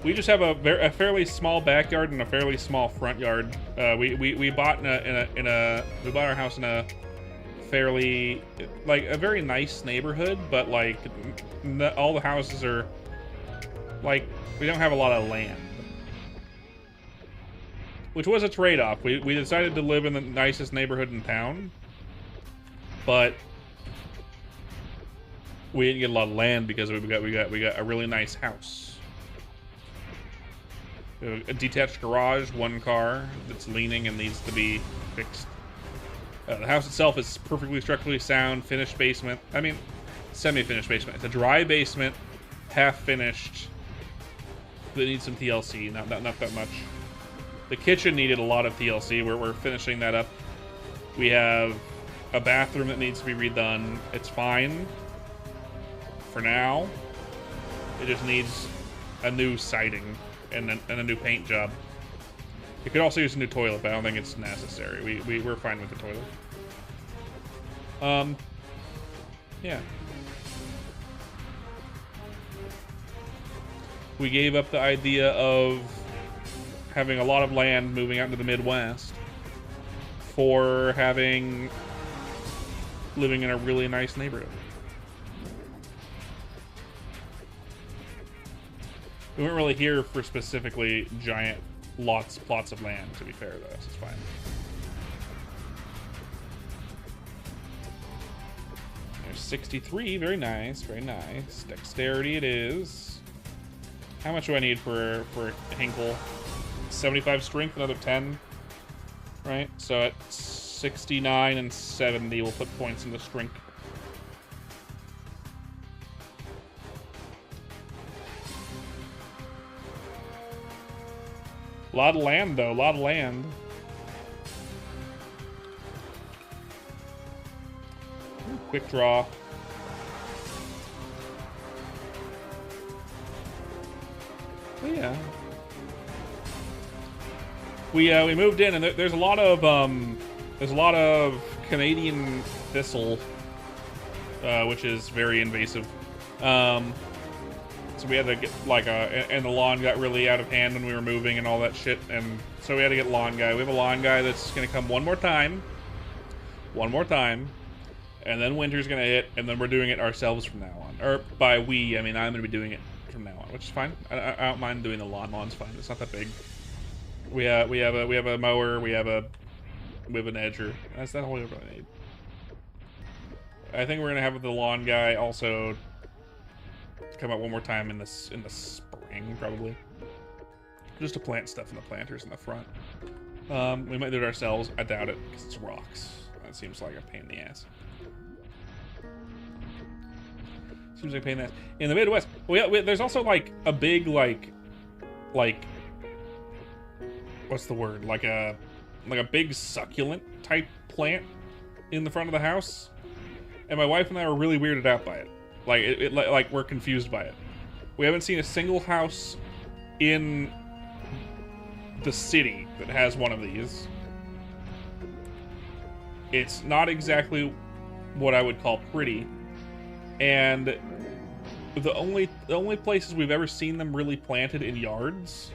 We just have a fairly small backyard and a fairly small front yard. We bought we bought our house in a fairly, like, a very nice neighborhood, but like all the houses are like, we don't have a lot of land. which was a trade-off. We decided to live in the nicest neighborhood in town, but we didn't get a lot of land because we got a really nice house. A detached garage, one car that's leaning and needs to be fixed. The house itself is perfectly structurally sound, finished basement. I mean, semi-finished basement. It's a dry basement, half finished. That needs some TLC, not that much. The kitchen needed a lot of TLC. We're finishing that up. We have a bathroom that needs to be redone. It's fine for now. It just needs a new siding and a new paint job. It could also use a new toilet, but I don't think it's necessary. We're fine with the toilet. Yeah. We gave up the idea of having a lot of land moving out into the Midwest for living in a really nice neighborhood. We weren't really here for specifically giant plots of land, to be fair, though, so it's fine. There's 63, very nice, very nice. Dexterity it is. How much do I need for Hinkle? 75 strength, another 10. Right? So at 69 and 70, we'll put points into strength. A lot of land, though. A lot of land. Ooh, quick draw. But yeah. We moved in, and there's a lot of Canadian thistle, which is very invasive. So we had to get and the lawn got really out of hand when we were moving and all that shit, and so we had to get a lawn guy. We have a lawn guy that's gonna come one more time, and then winter's gonna hit, and then we're doing it ourselves from now on. Or by we, I mean I'm gonna be doing it from now on, which is fine. I don't mind doing the lawn. Lawn's fine. It's not that big. We have a mower. We have an edger. That's all we really need. I think we're gonna have the lawn guy also come out one more time in the spring, probably, just to plant stuff in the planters in the front. We might do it ourselves. I doubt it because it's rocks. That seems like a pain in the ass. Seems like a pain in the ass. In the Midwest, there's also like a big like what's the word? Like a big succulent type plant in the front of the house, and my wife and I were really weirded out by it. Like we're confused by it. We haven't seen a single house in the city that has one of these. It's not exactly what I would call pretty, and the only places we've ever seen them really planted in yards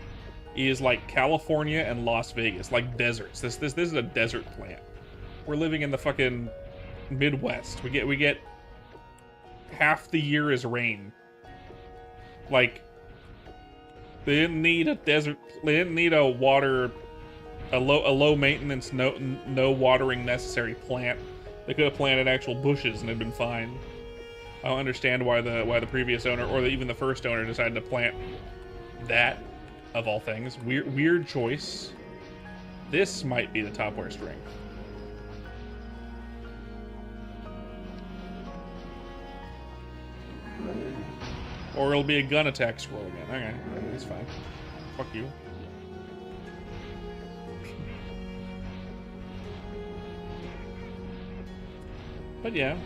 is like California and Las Vegas, like deserts. This is a desert plant. We're living in the fucking Midwest. We get half the year is rain. Like, they didn't need a desert. They didn't need a low maintenance, no watering necessary plant. They could have planted actual bushes and it'd been fine. I don't understand why the previous owner or even the first owner decided to plant that, of all things. Weird choice. This might be the topware string. Or it'll be a gun attack scroll again. Okay, that's fine. Fuck you. But yeah.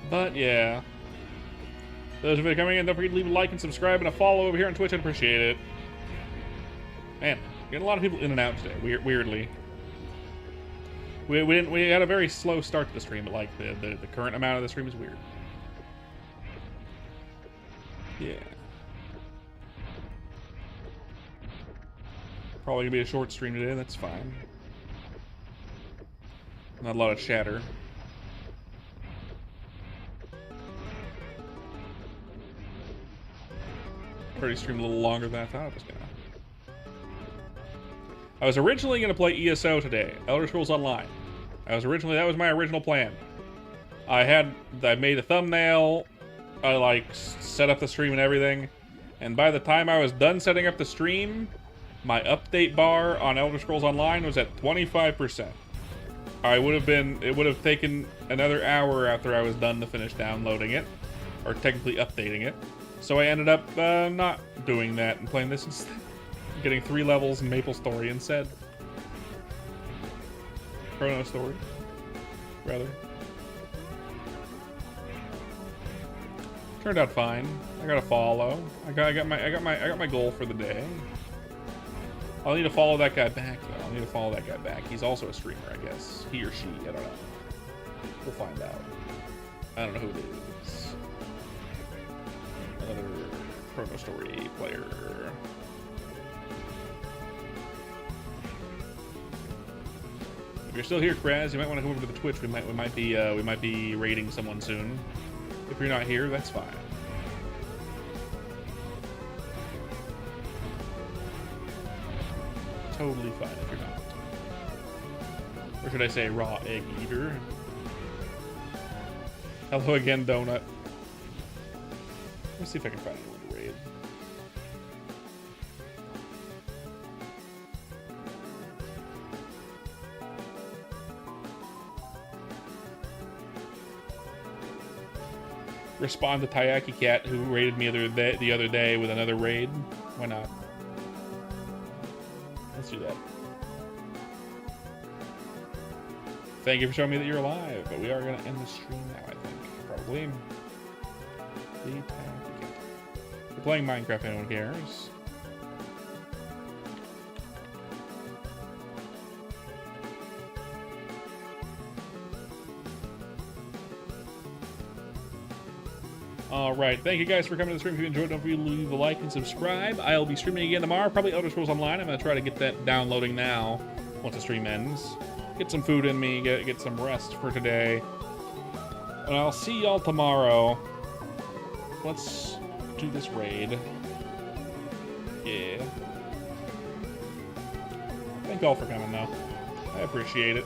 But yeah. Those of you coming in, don't forget to leave a like and subscribe and a follow over here on Twitch. I'd appreciate it. Man, getting a lot of people in and out today. Weirdly. We had a very slow start to the stream, but like the current amount of the stream is weird. Yeah. Probably gonna be a short stream today, that's fine. Not a lot of chatter. Already streamed a little longer than I thought I was gonna. I was originally gonna play ESO today, Elder Scrolls Online. That was my original plan. I made a thumbnail, I like set up the stream and everything, and by the time I was done setting up the stream, my update bar on Elder Scrolls Online was at 25%. It would have taken another hour after I was done to finish downloading it, or technically updating it. So I ended up not doing that and playing this instead. Getting 3 levels in maplestory instead. Chrono Story, rather. Turned out fine. I got a follow. I got my goal for the day. I'll need to follow that guy back though. He's also a streamer, I guess. He or she, I don't know. We'll find out. I don't know who it is. Another Chrono Story player. If you're still here, Kraz, you might want to come over to the Twitch. We might be raiding someone soon. If you're not here, that's fine. Totally fine if you're not. Or should I say raw egg eater? Hello again, Donut. Let's see if I can find anyone to raid. Respond to Taiyaki Cat, who raided me the other day with another raid. Why not? Let's do that. Thank you for showing me that you're alive, but we are going to end the stream now, I think. Probably. We're playing Minecraft, anyone cares. Alright, thank you guys for coming to the stream. If you enjoyed, don't forget to leave a like and subscribe. I'll be streaming again tomorrow, probably Elder Scrolls Online. I'm going to try to get that downloading now, once the stream ends. Get some food in me, get some rest for today. And I'll see y'all tomorrow. Let's do this raid. Yeah. Thank y'all for coming, though. I appreciate it.